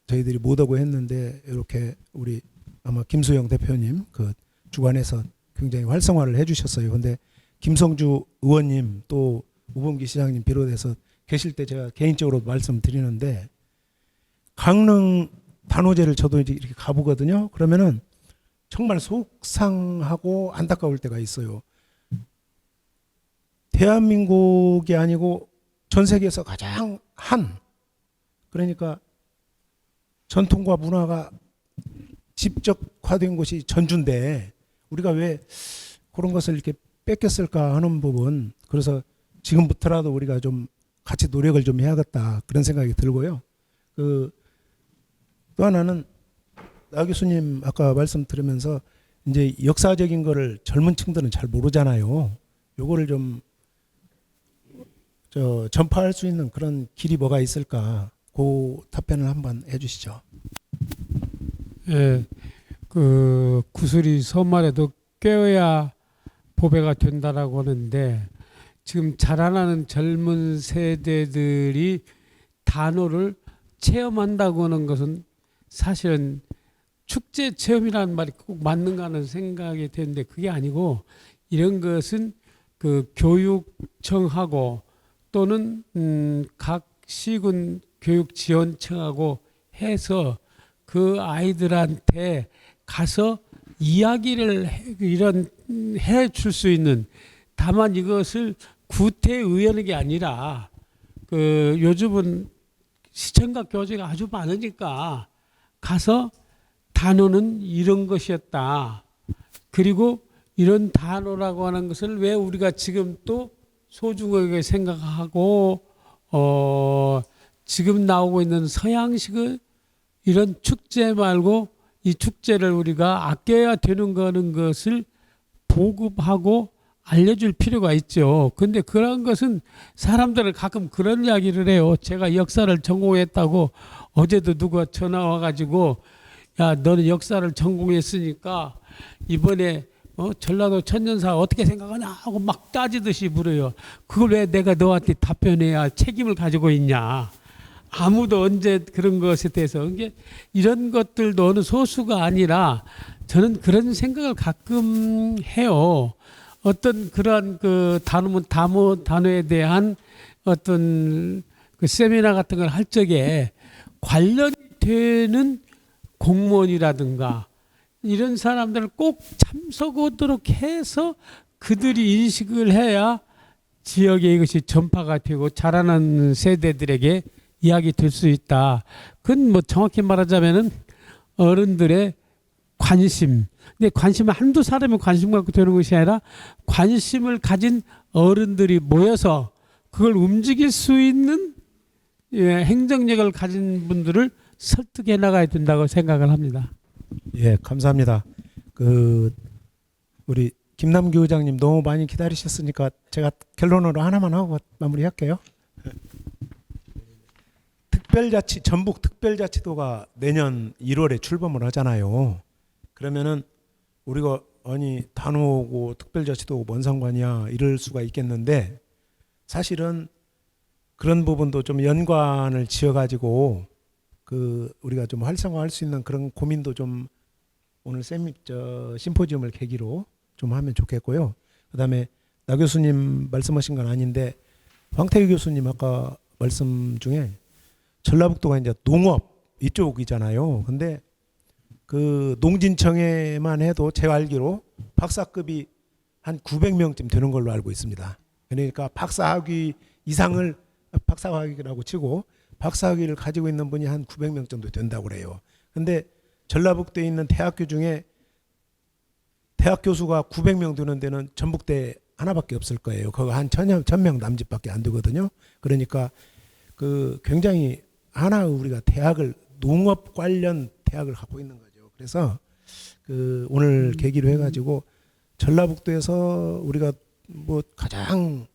저희들이 못 오고 했는데 이렇게 우리 아마 김수영 대표님 그 주관에서 굉장히 활성화를 해주셨어요. 근데 김성주 의원님 또 우범기 시장님 비롯해서 계실 때 제가 개인적으로 말씀드리는데 강릉 단오제를 저도 이제 이렇게 가보거든요. 그러면은 정말 속상하고 안타까울 때가 있어요. 대한민국이 아니고 전 세계에서 가장 그러니까 전통과 문화가 집적화된 곳이 전주인데 우리가 왜 그런 것을 이렇게 뺏겼을까 하는 부분, 그래서 지금부터라도 우리가 좀 같이 노력을 좀 해야겠다 그런 생각이 들고요. 또 하나는 나 교수님 아까 말씀 들으면서 이제 역사적인 거를 젊은 층들은 잘 모르잖아요. 요거를 좀 전파할 수 있는 그런 길이 뭐가 있을까? 그 답변을 한번 해주시죠. 예, 그 구슬이 선말에도 꿰어야 보배가 된다라고 하는데 지금 자라나는 젊은 세대들이 단어를 체험한다고 하는 것은 사실은 축제 체험이라는 말이 꼭 맞는가 하는 생각이 드는데 그게 아니고 이런 것은 그 교육청하고 또는 각 시군 교육지원청하고 해서 그 아이들한테 가서 이야기를 해줄 수 있는, 다만 이것을 구태의원이 게 아니라 그 요즘은 시청각 교재가 아주 많으니까 가서 단어는 이런 것이었다. 그리고 이런 단어라고 하는 것을 왜 우리가 지금 또 소중하게 생각하고 지금 나오고 있는 서양식의 이런 축제 말고 이 축제를 우리가 아껴야 되는 거는 것을 보급하고 알려줄 필요가 있죠. 근데 그런 것은 사람들은 가끔 그런 이야기를 해요. 제가 역사를 전공했다고 어제도 누가 전화 와가지고 야 너는 역사를 전공했으니까 이번에 전라도 천년사 어떻게 생각하냐 하고 막 따지듯이 물어요. 그걸 왜 내가 너한테 답변해야 책임을 가지고 있냐. 아무도 언제 그런 것에 대해서 이런 것들도 어느 소수가 아니라 저는 그런 생각을 가끔 해요. 어떤 그러한 그 단어에 대한 어떤 그 세미나 같은 걸 할 적에 관련되는 공무원이라든가 이런 사람들을 꼭 참석하도록 해서 그들이 인식을 해야 지역에 이것이 전파가 되고 자라는 세대들에게 이야기 될 수 있다. 그건 뭐 정확히 말하자면은 어른들의 관심. 근데 관심은 한두 사람이 관심 갖고 되는 것이 아니라 관심을 가진 어른들이 모여서 그걸 움직일 수 있는 행정력을 가진 분들을 설득해 나가야 된다고 생각을 합니다. 예, 감사합니다. 우리 김남규 의장님 너무 많이 기다리셨으니까 제가 결론으로 하나만 하고 마무리할게요. 전북 특별자치도가 내년 1월에 출범을 하잖아요. 그러면은 우리가 아니 단호고 특별자치도고 뭔 상관이야 이럴 수가 있겠는데 사실은 그런 부분도 좀 연관을 지어가지고 우리가 좀 활성화할 수 있는 그런 고민도 좀 오늘 심포지움을 계기로 좀 하면 좋겠고요. 그다음에 나 교수님 말씀하신 건 아닌데 황태규 교수님 아까 말씀 중에 전라북도가 이제 농업 이쪽이잖아요. 근데 그 농진청에만 해도 제가 알기로 박사급이 한 900명쯤 되는 걸로 알고 있습니다. 그러니까 박사학위 이상을 박사학위라고 치고 박사학위를 가지고 있는 분이 한 900명 정도 된다고 그래요. 근데 전라북도에 있는 대학교 중에 대학 교수가 900명 되는 데는 전북대 하나밖에 없을 거예요. 그거 한 1000명 남짓밖에 안 되거든요. 그러니까 굉장히 하나 우리가 농업 관련 대학을 갖고 있는 거죠. 그래서 오늘 계기로 해가지고 전라북도에서 우리가 뭐 가장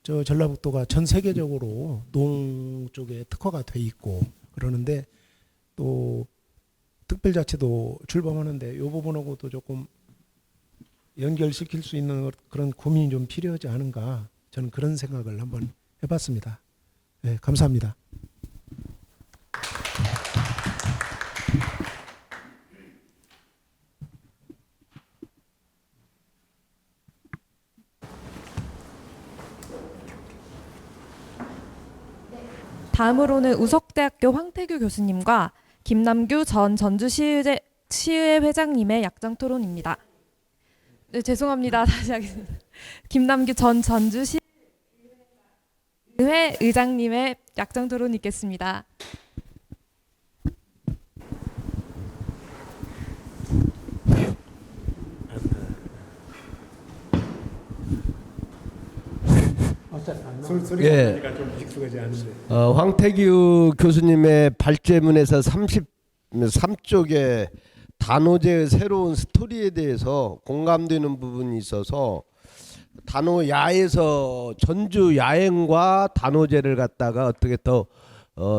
전라북도가 전 세계적으로 농 쪽에 특화가 돼 있고 그러는데 또 특별자치도 출범하는데 이 부분하고도 조금 연결시킬 수 있는 그런 고민이 좀 필요하지 않은가 저는 그런 생각을 한번 해봤습니다. 네, 감사합니다. 다음으로는 우석대학교 황태규 교수님과 김남규 전 전주시의회 회장님의 약정 토론입니다. 네, 죄송합니다. 다시 하겠습니다. 김남규 전 전주시의회 의장님의 약정 토론 있겠습니다. 예. 황태규 교수님의 발제문에서 33쪽에 단오제의 새로운 스토리에 대해서 공감되는 부분이 있어서 단오야에서 전주 야행과 단오제를 갖다가 어떻게 더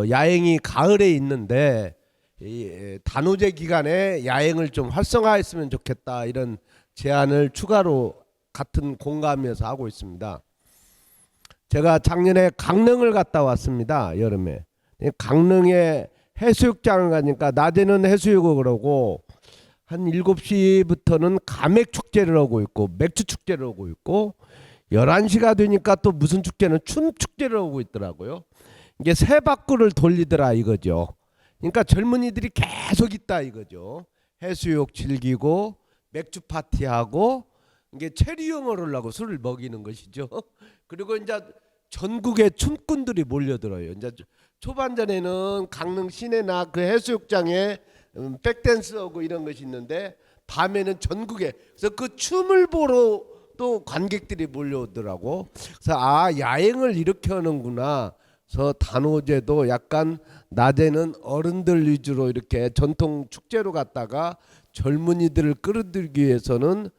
야행이 가을에 있는데 이 단오제 기간에 야행을 좀 활성화했으면 좋겠다 이런 제안을 추가로 같은 공감에서 하고 있습니다. 제가 작년에 강릉을 갔다 왔습니다. 여름에. 강릉에 해수욕장을 가니까 낮에는 해수욕을 그러고 한 7시부터는 가맥 축제를 하고 있고 맥주 축제를 하고 있고 11시가 되니까 또 무슨 축제는 춤 축제를 하고 있더라고요. 이게 새 바퀴를 돌리더라 이거죠. 그러니까 젊은이들이 계속 있다 이거죠. 해수욕 즐기고 맥주 파티하고 이게 체리형을 하려고 술을 먹이는 것이죠. 그리고 이제 전국의 춤꾼들이 몰려들어요. 이제 초반전에는 강릉 시내나 그 해수욕장에 백댄스하고 이런 것이 있는데 밤에는 전국에 그래서 그 춤을 보러 또 관객들이 몰려오더라고. 그래서 아 야행을 이렇게 하는구나. 그래서 단오제도 약간 낮에는 어른들 위주로 이렇게 전통 축제로 갔다가 젊은이들을 끌어들이기 위해서는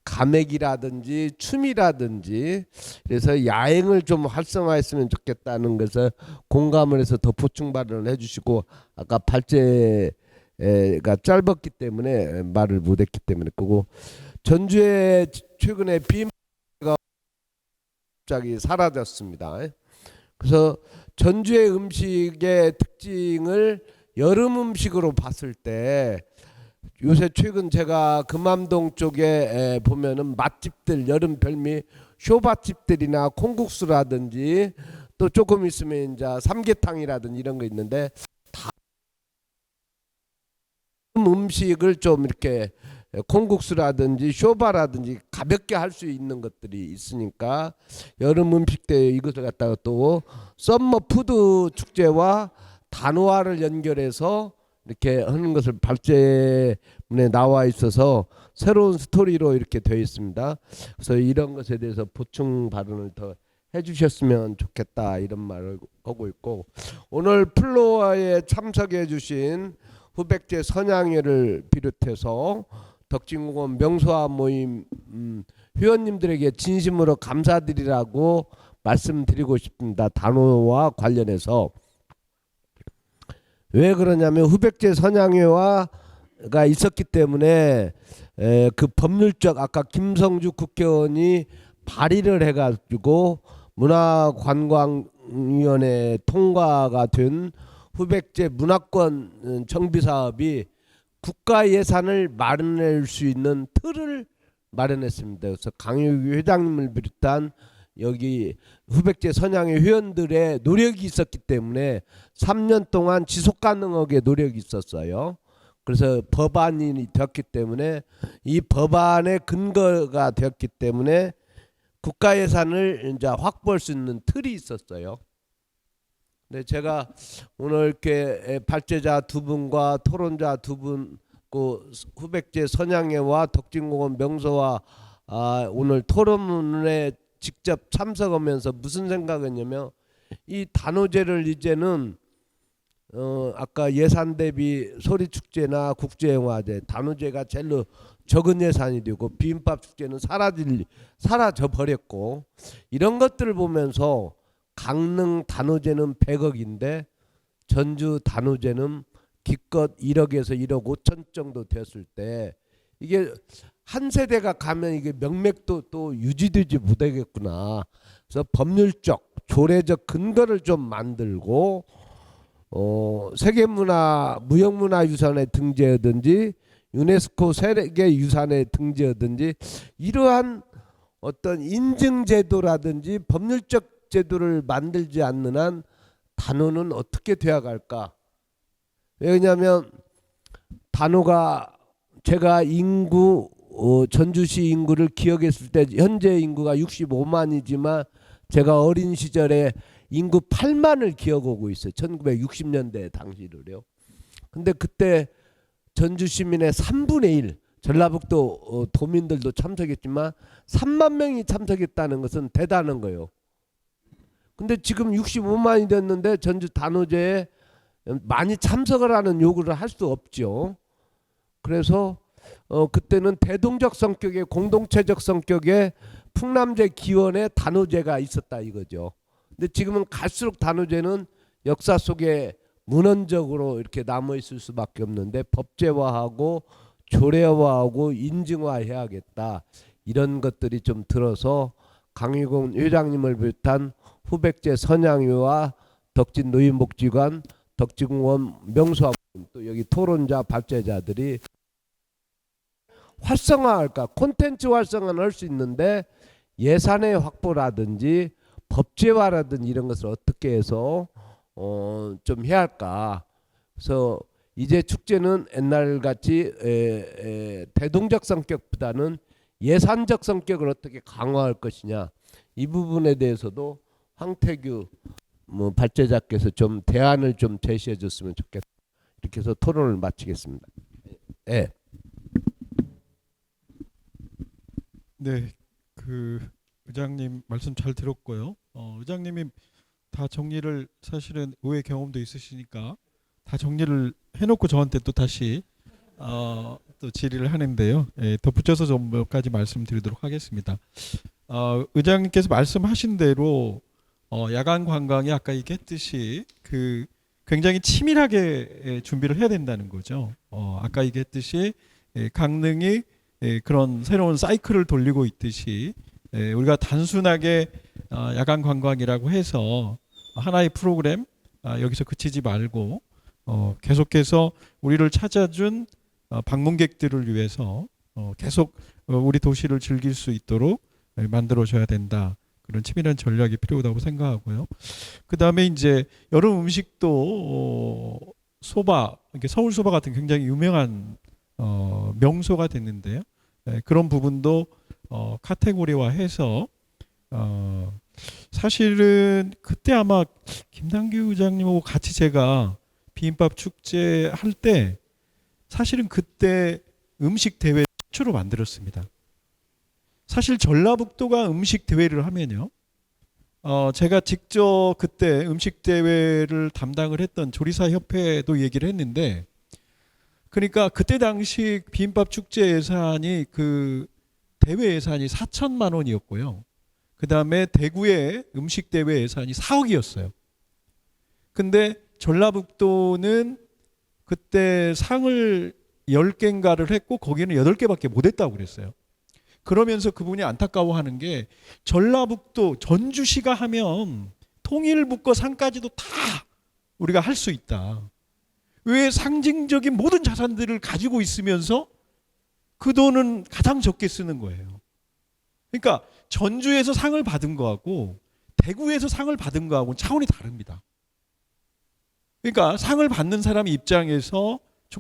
가맥이라든지 춤이라든지 그래서 야행을 좀 활성화했으면 좋겠다는 것을 공감을 해서 더 보충 발언을 해주시고 아까 발제가 짧았기 때문에 말을 못했기 때문에 그거 전주에 최근에 비빔밥가 갑자기 사라졌습니다. 그래서 전주의 음식의 특징을 여름 음식으로 봤을 때 요새 최근 제가 금암동 쪽에 보면은 맛집들 여름 별미 쇼밥집들이나 콩국수라든지 또 조금 있으면 이제 삼계탕이라든지 이런 거 있는데 다 음식을 좀 이렇게 콩국수라든지 쇼바라든지 가볍게 할 수 있는 것들이 있으니까 여름 음식 때 이것을 갖다가 또 썸머 푸드 축제와 단오화를 연결해서 이렇게 하는 것을 발제문에 나와 있어서 새로운 스토리로 이렇게 되어 있습니다. 그래서 이런 것에 대해서 보충 발언을 더 해주셨으면 좋겠다 이런 말을 하고 있고 오늘 플로어에 참석해 주신 후백제 선양회를 비롯해서 덕진공원 명소화 모임 회원님들에게 진심으로 감사드리라고 말씀드리고 싶습니다. 단오와 관련해서 왜 그러냐면 후백제 선양회가 있었기 때문에 그 법률적 아까 김성주 국회의원이 발의를 해가지고 문화관광위원회 통과가 된 후백제 문화권 정비 사업이 국가 예산을 마련할 수 있는 틀을 마련했습니다. 그래서 강효규 회장님을 비롯한 여기 후백제 선양회 회원들의 노력이 있었기 때문에 3년 동안 지속 가능하게 노력이 있었어요. 그래서 법안이 되었기 때문에 이 법안의 근거가 되었기 때문에 국가 예산을 이제 확보할 수 있는 틀이 있었어요. 근데 제가 오늘 이렇게 발제자 두 분과 토론자 두 분, 그 후백제 선양회와 덕진공원 명소와 오늘 토론에 직접 참석하면서 무슨 생각했냐면 이 단오제를 이제는 아까 예산 대비 소리축제나 국제영화제 단오제가 제일로 적은 예산이 되고 비빔밥 축제는 사라져 버렸고 이런 것들을 보면서 강릉 단오제는 100억인데 전주 단오제는 기껏 1억에서 1억 5천 정도 됐을 때 이게 한 세대가 가면 이게 명맥도 또 유지되지 못하겠구나. 그래서 법률적 조례적 근거를 좀 만들고 세계문화 무형문화유산에 등재하든지 유네스코 세계유산에 등재하든지 이러한 어떤 인증제도라든지 법률적 제도를 만들지 않는 한 단오는 어떻게 되어갈까? 왜냐하면 단오가 제가 인구 전주시 인구를 기억했을 때 현재 인구가 65만이지만 제가 어린 시절에 인구 8만을 기억하고 있어요. 1960년대 당시를요. 근데 그때 전주 시민의 3분의 1, 전라북도 도민들도 참석했지만 3만 명이 참석했다는 것은 대단한 거예요. 근데 지금 65만이 됐는데 전주 단오제에 많이 참석을 하는 요구를 할 수 없죠. 그래서 그때는 대동적 성격의 공동체적 성격의 풍남제 기원에 단오제가 있었다 이거죠. 근데 지금은 갈수록 단오제는 역사 속에 문헌적으로 이렇게 남아 있을 수밖에 없는데 법제화하고 조례화하고 인증화해야겠다. 이런 것들이 좀 들어서 강유공 회장님을 비롯한 후백제 선양위와 덕진 노인복지관, 덕진공원 명수학원 또 여기 토론자 발제자들이 활성화할까 콘텐츠 활성화는 할 수 있는데 예산의 확보라든지 법제화라든지 이런 것을 어떻게 해서 좀 해야 할까. 그래서 이제 축제는 옛날같이 대동적 성격보다는 예산적 성격을 어떻게 강화할 것이냐 이 부분에 대해서도 황태규 발제자께서 좀 대안을 좀 제시해 줬으면 좋겠다. 이렇게 해서 토론을 마치겠습니다. 네. 네, 그 의장님 말씀 잘 들었고요. 의장님이 다 정리를 사실은 의회 경험도 있으시니까 다 정리를 해놓고 저한테 또 다시 또 질의를 하는데요. 예, 덧붙여서 좀 몇 가지 말씀드리도록 하겠습니다. 의장님께서 말씀하신 대로 야간 관광이 아까 얘기했듯이 그 굉장히 치밀하게 준비를 해야 된다는 거죠. 아까 얘기했듯이 강릉이 그런 새로운 사이클을 돌리고 있듯이 우리가 단순하게 야간 관광이라고 해서 하나의 프로그램 여기서 그치지 말고 계속해서 우리를 찾아준 방문객들을 위해서 계속 우리 도시를 즐길 수 있도록 만들어줘야 된다. 그런 치밀한 전략이 필요하다고 생각하고요. 그 다음에 이제 여름 음식도 소바, 서울 소바 같은 굉장히 유명한 명소가 됐는데요. 그런 부분도 카테고리화해서 사실은 그때 아마 김남규 의장님하고 같이 제가 비빔밥 축제 할 때 사실은 그때 음식 대회 최초로 만들었습니다. 사실 전라북도가 음식 대회를 하면요, 제가 직접 그때 음식 대회를 담당을 했던 조리사 협회도 얘기를 했는데, 그러니까 그때 당시 비빔밥 축제 예산이 그 대회 예산이 4천만 원이었고요. 그 다음에 대구의 음식 대회 예산이 4억이었어요. 근데 전라북도는 그때 상을 10개인가를 했고 거기는 8개밖에 못 했다고 그랬어요. 그러면서 그분이 안타까워하는 게 전라북도 전주시가 하면 통일북거 상까지도 다 우리가 할 수 있다. 왜 상징적인 모든 자산들을 가지고 있으면서 그 돈은 가장 적게 쓰는 거예요. 그러니까 전주에서 상을 받은 거하고 대구에서 상을 받은 거하고는 차원이 다릅니다. 그러니까 상을 받는 사람 입장에서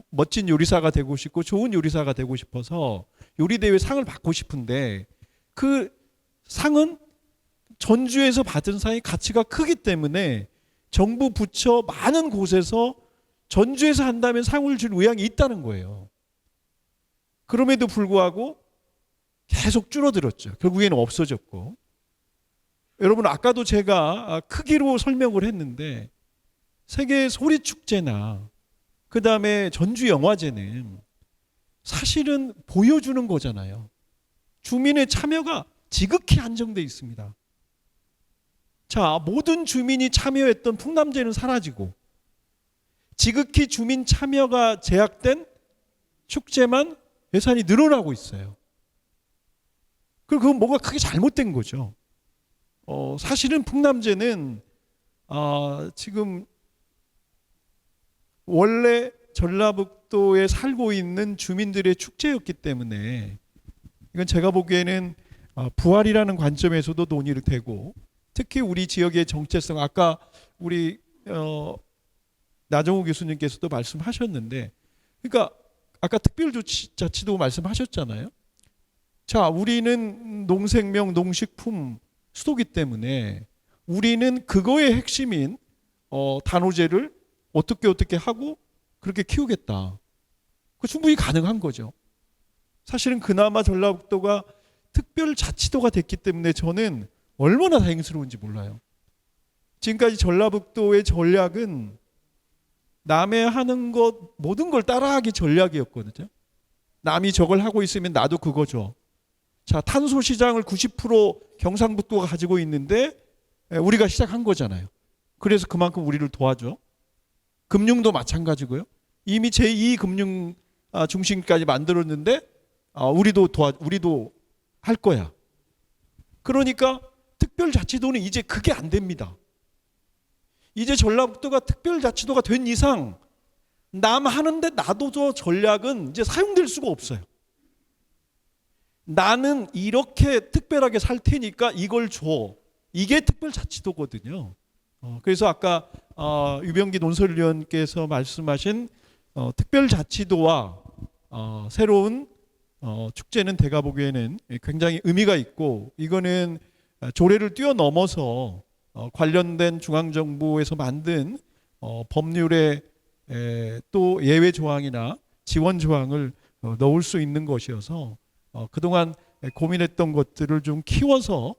멋진 요리사가 되고 싶고 좋은 요리사가 되고 싶어서 요리대회 상을 받고 싶은데 그 상은 전주에서 받은 상의 가치가 크기 때문에 정부 부처 많은 곳에서 전주에서 한다면 상을 줄 의향이 있다는 거예요. 그럼에도 불구하고 계속 줄어들었죠. 결국에는 없어졌고. 여러분 아까도 제가 크기로 설명을 했는데 세계 소리축제나 그 다음에 전주영화제는 사실은 보여주는 거잖아요. 주민의 참여가 지극히 한정돼 있습니다. 자, 모든 주민이 참여했던 풍남제는 사라지고 지극히 주민 참여가 제약된 축제만 예산이 늘어나고 있어요. 그리고 그건 뭐가 크게 잘못된 거죠. 사실은 풍남제는 지금 원래 전라북도에 살고 있는 주민들의 축제였기 때문에 이건 제가 보기에는 부활이라는 관점에서도 논의를 되고 특히 우리 지역의 정체성, 아까 우리 나정호 교수님께서도 말씀하셨는데, 그러니까 아까 특별조치자치도 말씀하셨잖아요. 자, 우리는 농생명, 농식품 수도기 때문에 우리는 그거의 핵심인 단오제를 어떻게 하고 그렇게 키우겠다. 그 충분히 가능한 거죠. 사실은 그나마 전라북도가 특별자치도가 됐기 때문에 저는 얼마나 다행스러운지 몰라요. 지금까지 전라북도의 전략은 남의 하는 것 모든 걸 따라하기 전략이었거든요. 남이 저걸 하고 있으면 나도 그거죠. 자, 탄소 시장을 90% 경상북도가 가지고 있는데 우리가 시작한 거잖아요. 그래서 그만큼 우리를 도와줘. 금융도 마찬가지고요. 이미 제2 금융 중심까지 만들었는데 우리도 할 거야. 그러니까 특별자치도는 이제 그게 안 됩니다. 이제 전라북도가 특별자치도가 된 이상 남 하는데 나도 저 전략은 이제 사용될 수가 없어요. 나는 이렇게 특별하게 살 테니까 이걸 줘. 이게 특별자치도거든요. 그래서 아까 유병기 논설위원께서 말씀하신 특별자치도와 새로운 축제는 제가 보기에는 굉장히 의미가 있고, 이거는 조례를 뛰어넘어서 관련된 중앙정부에서 만든 법률에 또 예외 조항이나 지원 조항을 넣을 수 있는 것이어서 그동안 고민했던 것들을 좀 키워서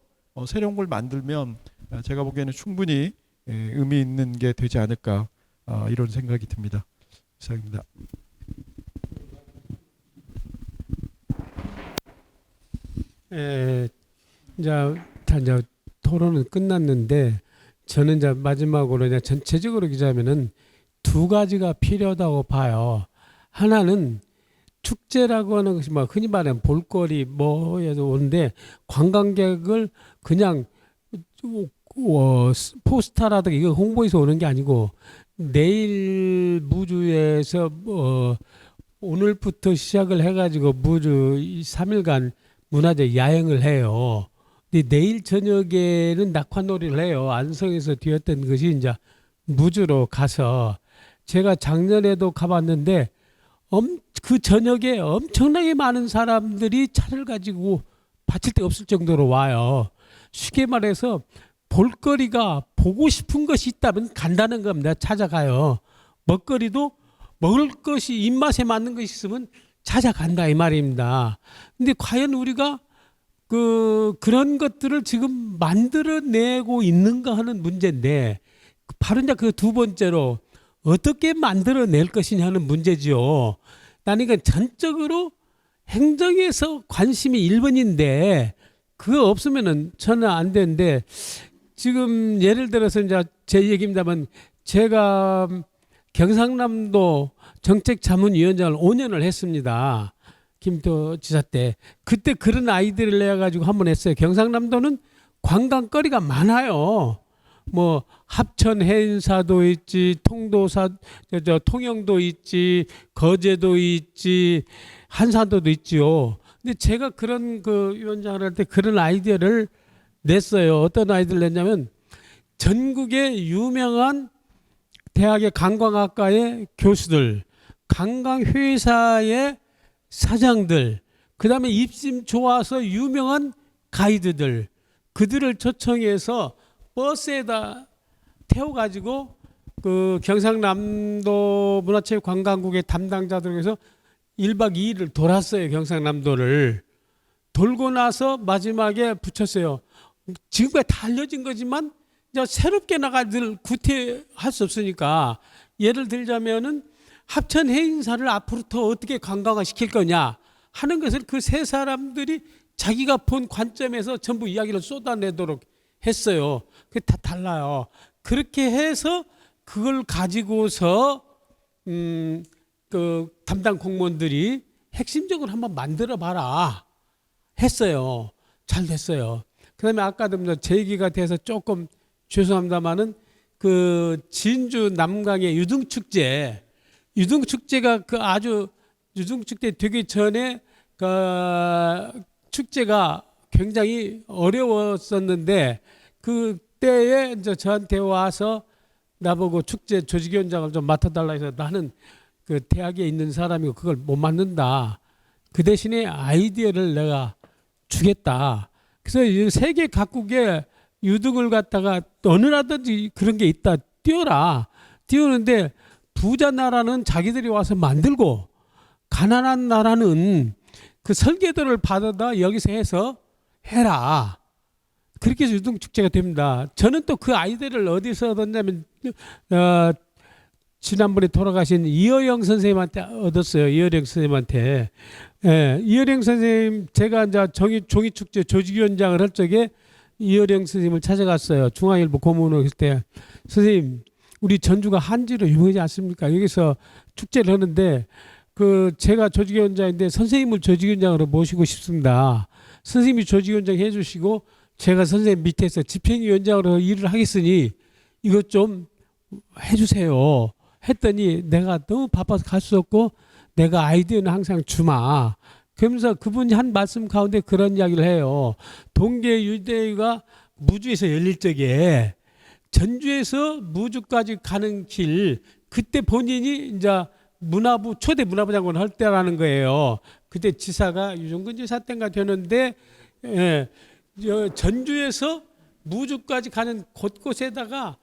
새로운 걸 만들면 제가 보기에는 충분히 의미 있는 게 되지 않을까, 이런 생각이 듭니다. 이상입니다. 이제 토론은 끝났는데, 저는 이제 마지막으로 이제 전체적으로 기자면은 두 가지가 필요하다고 봐요. 하나는 축제라고 하는 것이 뭐 흔히 말하는 볼거리 뭐에도 오는데, 관광객을 그냥 포스타라든가 이거 홍보에서 오는 게 아니고, 내일 무주에서 오늘부터 시작을 해가지고 무주 3일간 문화재 야행을 해요. 근데 내일 저녁에는 낙화놀이를 해요. 안성에서 뛰었던 것이 이제 무주로 가서, 제가 작년에도 가봤는데 그 저녁에 엄청나게 많은 사람들이 차를 가지고 받칠 데 없을 정도로 와요. 쉽게 말해서 볼거리가 보고 싶은 것이 있다면 간다는 겁니다. 찾아가요. 먹거리도 먹을 것이 입맛에 맞는 것이 있으면 찾아간다 이 말입니다. 근데 과연 우리가 그런 것들을 지금 만들어내고 있는가 하는 문제인데, 바로 이제 그 두 번째로 어떻게 만들어낼 것이냐 하는 문제지요. 그러니까 전적으로 행정에서 관심이 1번인데 그거 없으면은 저는 안 되는데, 지금 예를 들어서 이제 제 얘기입니다만, 제가 경상남도 정책자문위원장을 5년을 했습니다. 김도 지사 때. 그때 그런 아이디어를 내가지고 한번 했어요. 경상남도는 관광거리가 많아요. 뭐 합천 해인사도 있지, 통영도 있지, 거제도 있지, 한산도도 있지요. 근데 제가 그런 위원장을 할 때 그런 아이디어를 냈어요. 어떤 아이디어를 냈냐면, 전국의 유명한 대학의 관광학과의 교수들, 관광회사의 사장들, 그 다음에 입심 좋아서 유명한 가이드들, 그들을 초청해서 버스에다 태워가지고 그 경상남도 문화체육관광국의 담당자들에서 1박 2일을 돌았어요. 경상남도를 돌고 나서 마지막에 붙였어요. 지금까지 다 알려진 거지만 이제 새롭게 나가들 구태할 수 없으니까, 예를 들자면은 합천 해인사를 앞으로 더 어떻게 관광화 시킬 거냐 하는 것을 그 세 사람들이 자기가 본 관점에서 전부 이야기를 쏟아내도록 했어요. 그게 다 달라요. 그렇게 해서 그걸 가지고서 그 담당 공무원들이 핵심적으로 한번 만들어 봐라 했어요. 잘 됐어요. 그다음에 아까도 제 얘기가 돼서 조금 죄송합니다만은, 그 진주 남강의 유등축제가 아주 유등축제 되기 전에 그 축제가 굉장히 어려웠었는데, 그때에 이제 저한테 와서 나보고 축제 조직위원장을 좀 맡아달라 해서 나는 그 대학에 있는 사람이고 그걸 못 맡는다. 그 대신에 아이디어를 내가 주겠다. 그래서 이 세계 각국에 유등을 갖다가 어느 나라든지 그런 게 있다. 띄워라. 띄우는데 부자 나라는 자기들이 와서 만들고 가난한 나라는 그 설계도를 받아다 여기서 해서 해라. 그렇게 해서 유등축제가 됩니다. 저는 또 그 아이디어를 어디서 얻었냐면 지난번에 돌아가신 이어영 선생님한테 얻었어요. 이어영 선생님한테. 예, 이어영 선생님 제가 이제 종이축제 조직위원장을 할 적에 이어영 선생님을 찾아갔어요. 중앙일보 고문으로 있을 때. 선생님, 우리 전주가 한지로 유명하지 않습니까? 여기서 축제를 하는데 그 제가 조직위원장인데 선생님을 조직위원장으로 모시고 싶습니다. 선생님이 조직위원장 해주시고 제가 선생님 밑에서 집행위원장으로 일을 하겠으니 이것 좀 해주세요. 했더니 내가 너무 바빠서 갈 수 없고 내가 아이디어는 항상 주마. 그러면서 그분이 한 말씀 가운데 그런 이야기를 해요. 동계 유대가 무주에서 열릴 적에 전주에서 무주까지 가는 길, 그때 본인이 이제 문화부 초대 문화부 장관을 할 때라는 거예요. 그때 지사가 유종근 지사 때인가 되는데 예, 전주에서 무주까지 가는 곳곳에다가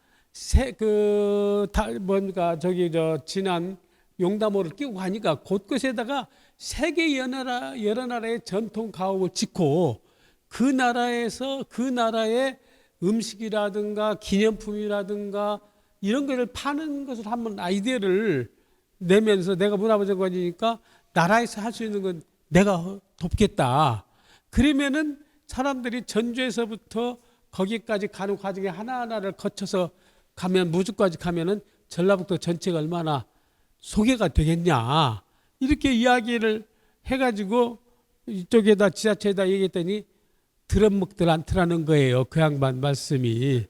지난 용담호를 끼고 가니까 곳곳에다가 세계 여러 나라의 전통 가옥을 짓고 그 나라에서 그 나라의 음식이라든가 기념품이라든가 이런 거를 파는 것을 한번 아이디어를 내면서 내가 문화부 장관이니까 나라에서 할 수 있는 건 내가 돕겠다. 그러면은 사람들이 전주에서부터 거기까지 가는 과정에 하나하나를 거쳐서 가면 무주까지 가면은 전라북도 전체가 얼마나 소개가 되겠냐. 이렇게 이야기를 해가지고 이쪽에다 지자체에다 얘기했더니 들어먹들 않더라는 거예요. 그 양반 말씀이.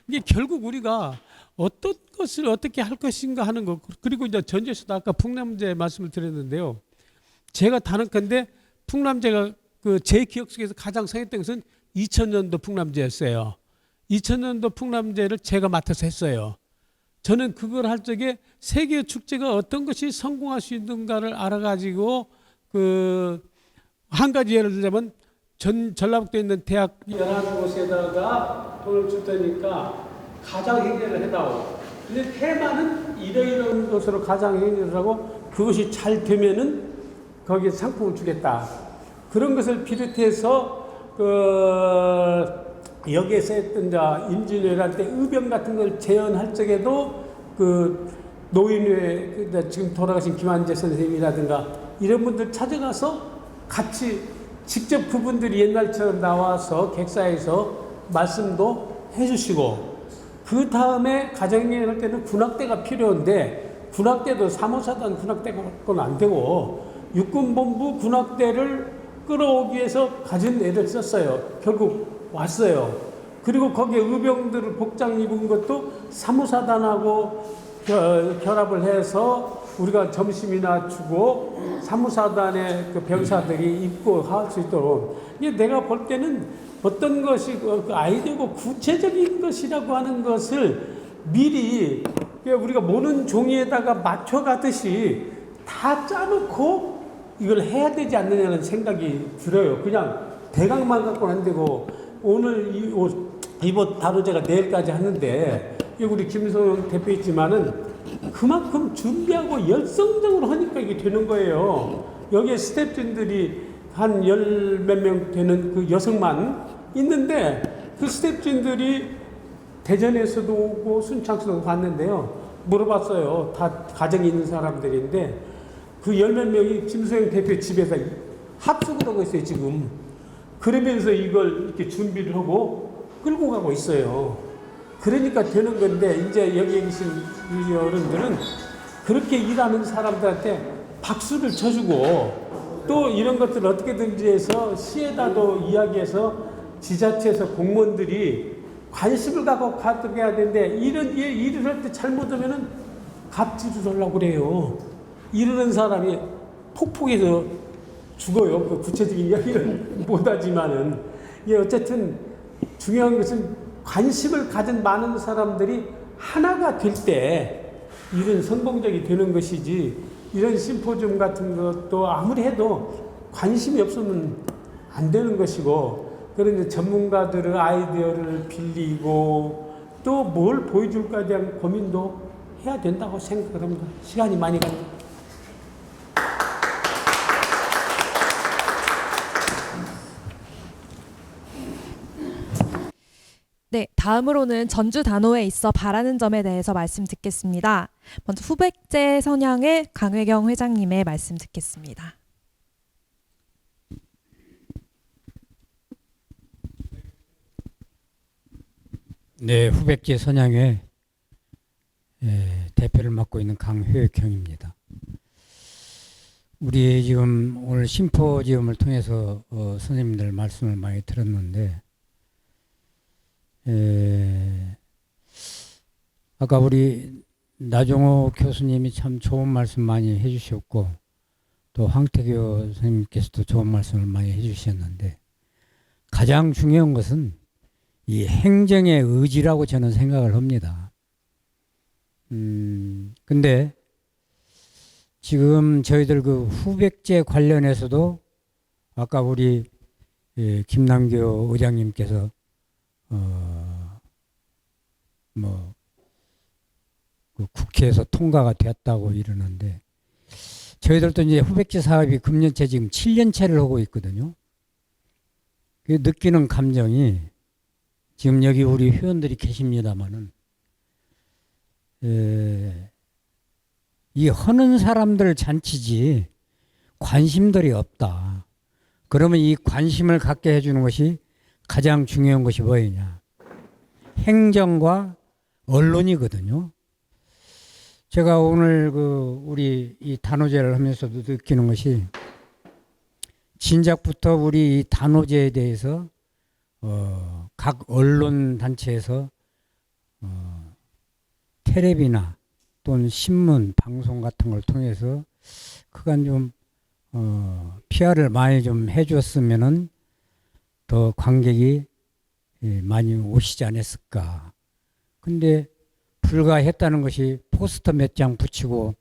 이게 결국 우리가 어떤 것을 어떻게 할 것인가 하는 거. 그리고 이제 전주에서도 아까 풍남제 말씀을 드렸는데요. 제가 단언컨대 풍남제가 그 제 기억 속에서 가장 성했던 것은 2000년도 풍남제였어요. 2000년도 풍남제를 제가 맡아서 했어요. 저는 그걸 할 적에 세계 축제가 어떤 것이 성공할 수 있는가를 알아가지고 그 한 가지 예를 들자면 전라북도에 있는 대학 11곳에다가 돈을 줄 테니까 가장 행렬을 해다오. 근데 테마는 이러이러한 것으로 가장 행렬을 하고 그것이 잘 되면은 거기에 상품을 주겠다. 그런 것을 비롯해서 여기에서 했던 임진왜란 때 의병 같은 걸 재현할 적에도 그 노인회 지금 돌아가신 김한재 선생님이라든가 이런 분들 찾아가서 같이 직접 그분들이 옛날처럼 나와서 객사에서 말씀도 해주시고 그 다음에 가정여행을 할 때는 군악대가 필요한데 군악대도 3호사단 군악대가 안 되고 육군본부 군악대를 끌어오기 위해서 가진 애를 썼어요. 결국 왔어요. 그리고 거기에 의병들을 복장 입은 것도 3호사단하고 결합을 해서 우리가 점심이나 주고 3호사단의 그 병사들이 입고 할 수 있도록. 이게 내가 볼 때는 어떤 것이 그 아이디어고 구체적인 것이라고 하는 것을 미리 우리가 모는 종이에다가 맞춰가듯이 다 짜놓고 이걸 해야 되지 않느냐는 생각이 들어요. 그냥 대강만 갖고는 안 되고 오늘 이번 단오제가 내일까지 하는데 우리 김소영 대표 있지만은 그만큼 준비하고 열성적으로 하니까 이게 되는 거예요. 여기에 스태프진들이 한 열 몇 명 되는 그 여성만 있는데 그 스태프진들이 대전에서도 오고 순창에서도 봤는데요. 물어봤어요. 다 가정이 있는 사람들인데 그 열 몇 명이 김소영 대표 집에서 합숙을 하고 있어요, 지금. 그러면서 이걸 이렇게 준비를 하고 끌고 가고 있어요. 그러니까 되는 건데, 이제 여기 계신 우리 어른들은 그렇게 일하는 사람들한테 박수를 쳐주고 또 이런 것들을 어떻게든지 해서 시에다도 이야기해서 지자체에서 공무원들이 관심을 갖고 가져가야 되는데 이런 일을 할 때 잘못하면은 갑질을 하려고 그래요. 이러는 사람이 폭폭해서 죽어요. 그 구체적인 이야기는 못하지만은. 어쨌든 중요한 것은 관심을 가진 많은 사람들이 하나가 될 때 이런 성공적이 되는 것이지, 이런 심포지엄 같은 것도 아무리 해도 관심이 없으면 안 되는 것이고, 그런 전문가들의 아이디어를 빌리고 또 뭘 보여줄까에 대한 고민도 해야 된다고 생각을 합니다. 시간이 많이 갑니다. 네, 다음으로는 전주 단오에 있어 바라는 점에 대해서 말씀 듣겠습니다. 먼저 후백제 선양의 강회경 회장님의 말씀 듣겠습니다. 네, 후백제 선양회 대표를 맡고 있는 강회경입니다. 우리 지금 오늘 심포지엄을 통해서 선생님들 말씀을 많이 들었는데, 아까 우리 나종호 교수님이 참 좋은 말씀 많이 해주셨고, 또 황태교 선생님께서도 좋은 말씀을 많이 해주셨는데, 가장 중요한 것은 이 행정의 의지라고 저는 생각을 합니다. 근데 지금 저희들 그 후백제 관련해서도 아까 우리 김남교 의장님께서 그 국회에서 통과가 되었다고 이러는데, 저희들도 이제 후백제 사업이 금년째 지금 7년째를 하고 있거든요. 그 느끼는 감정이, 지금 여기 우리 회원들이 계십니다마는, 이 하는 사람들 잔치지 관심들이 없다. 그러면 이 관심을 갖게 해주는 것이 가장 중요한 것이 뭐냐? 행정과 언론이거든요. 제가 오늘 우리 이 단오제를 하면서도 느끼는 것이, 진작부터 우리 이 단오제에 대해서 각 언론 단체에서 텔레비나 또는 신문, 방송 같은 걸 통해서 그간 좀 PR을 많이 좀 해줬으면은 더 관객이 많이 오시지 않았을까. 근데 불가했다는 것이 포스터 몇 장 붙이고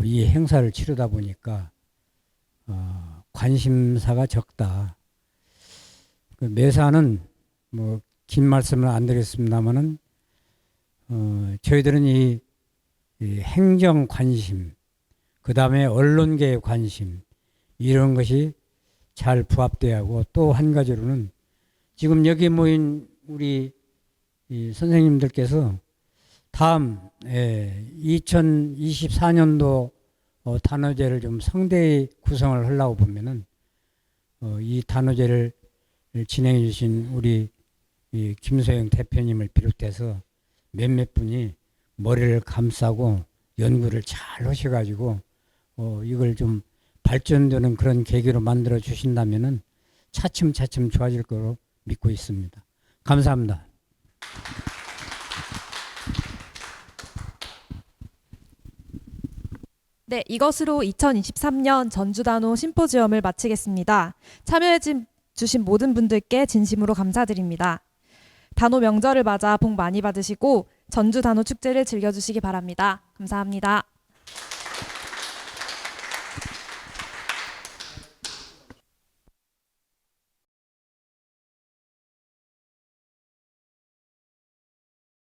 이 행사를 치르다 보니까 관심사가 적다. 그 매사는 뭐 긴 말씀을 안 드렸습니다만은 저희들은 이 행정 관심, 그 다음에 언론계의 관심, 이런 것이 잘 부합돼야 하고, 또 한 가지로는 지금 여기 모인 우리 이 선생님들께서 다음 2024년도 단오제를 좀 성대히 구성을 하려고 보면은 이 단오제를 진행해 주신 우리 이 김소영 대표님을 비롯해서 몇몇 분이 머리를 감싸고 연구를 잘 하셔가지고 이걸 좀 발전되는 그런 계기로 만들어 주신다면은 차츰차츰 좋아질 거로 믿고 있습니다. 감사합니다. 네, 이것으로 2023년 전주단오 심포지엄을 마치겠습니다. 참여해 주신 모든 분들께 진심으로 감사드립니다. 단오 명절을 맞아 복 많이 받으시고 전주 단오 축제를 즐겨주시기 바랍니다. 감사합니다.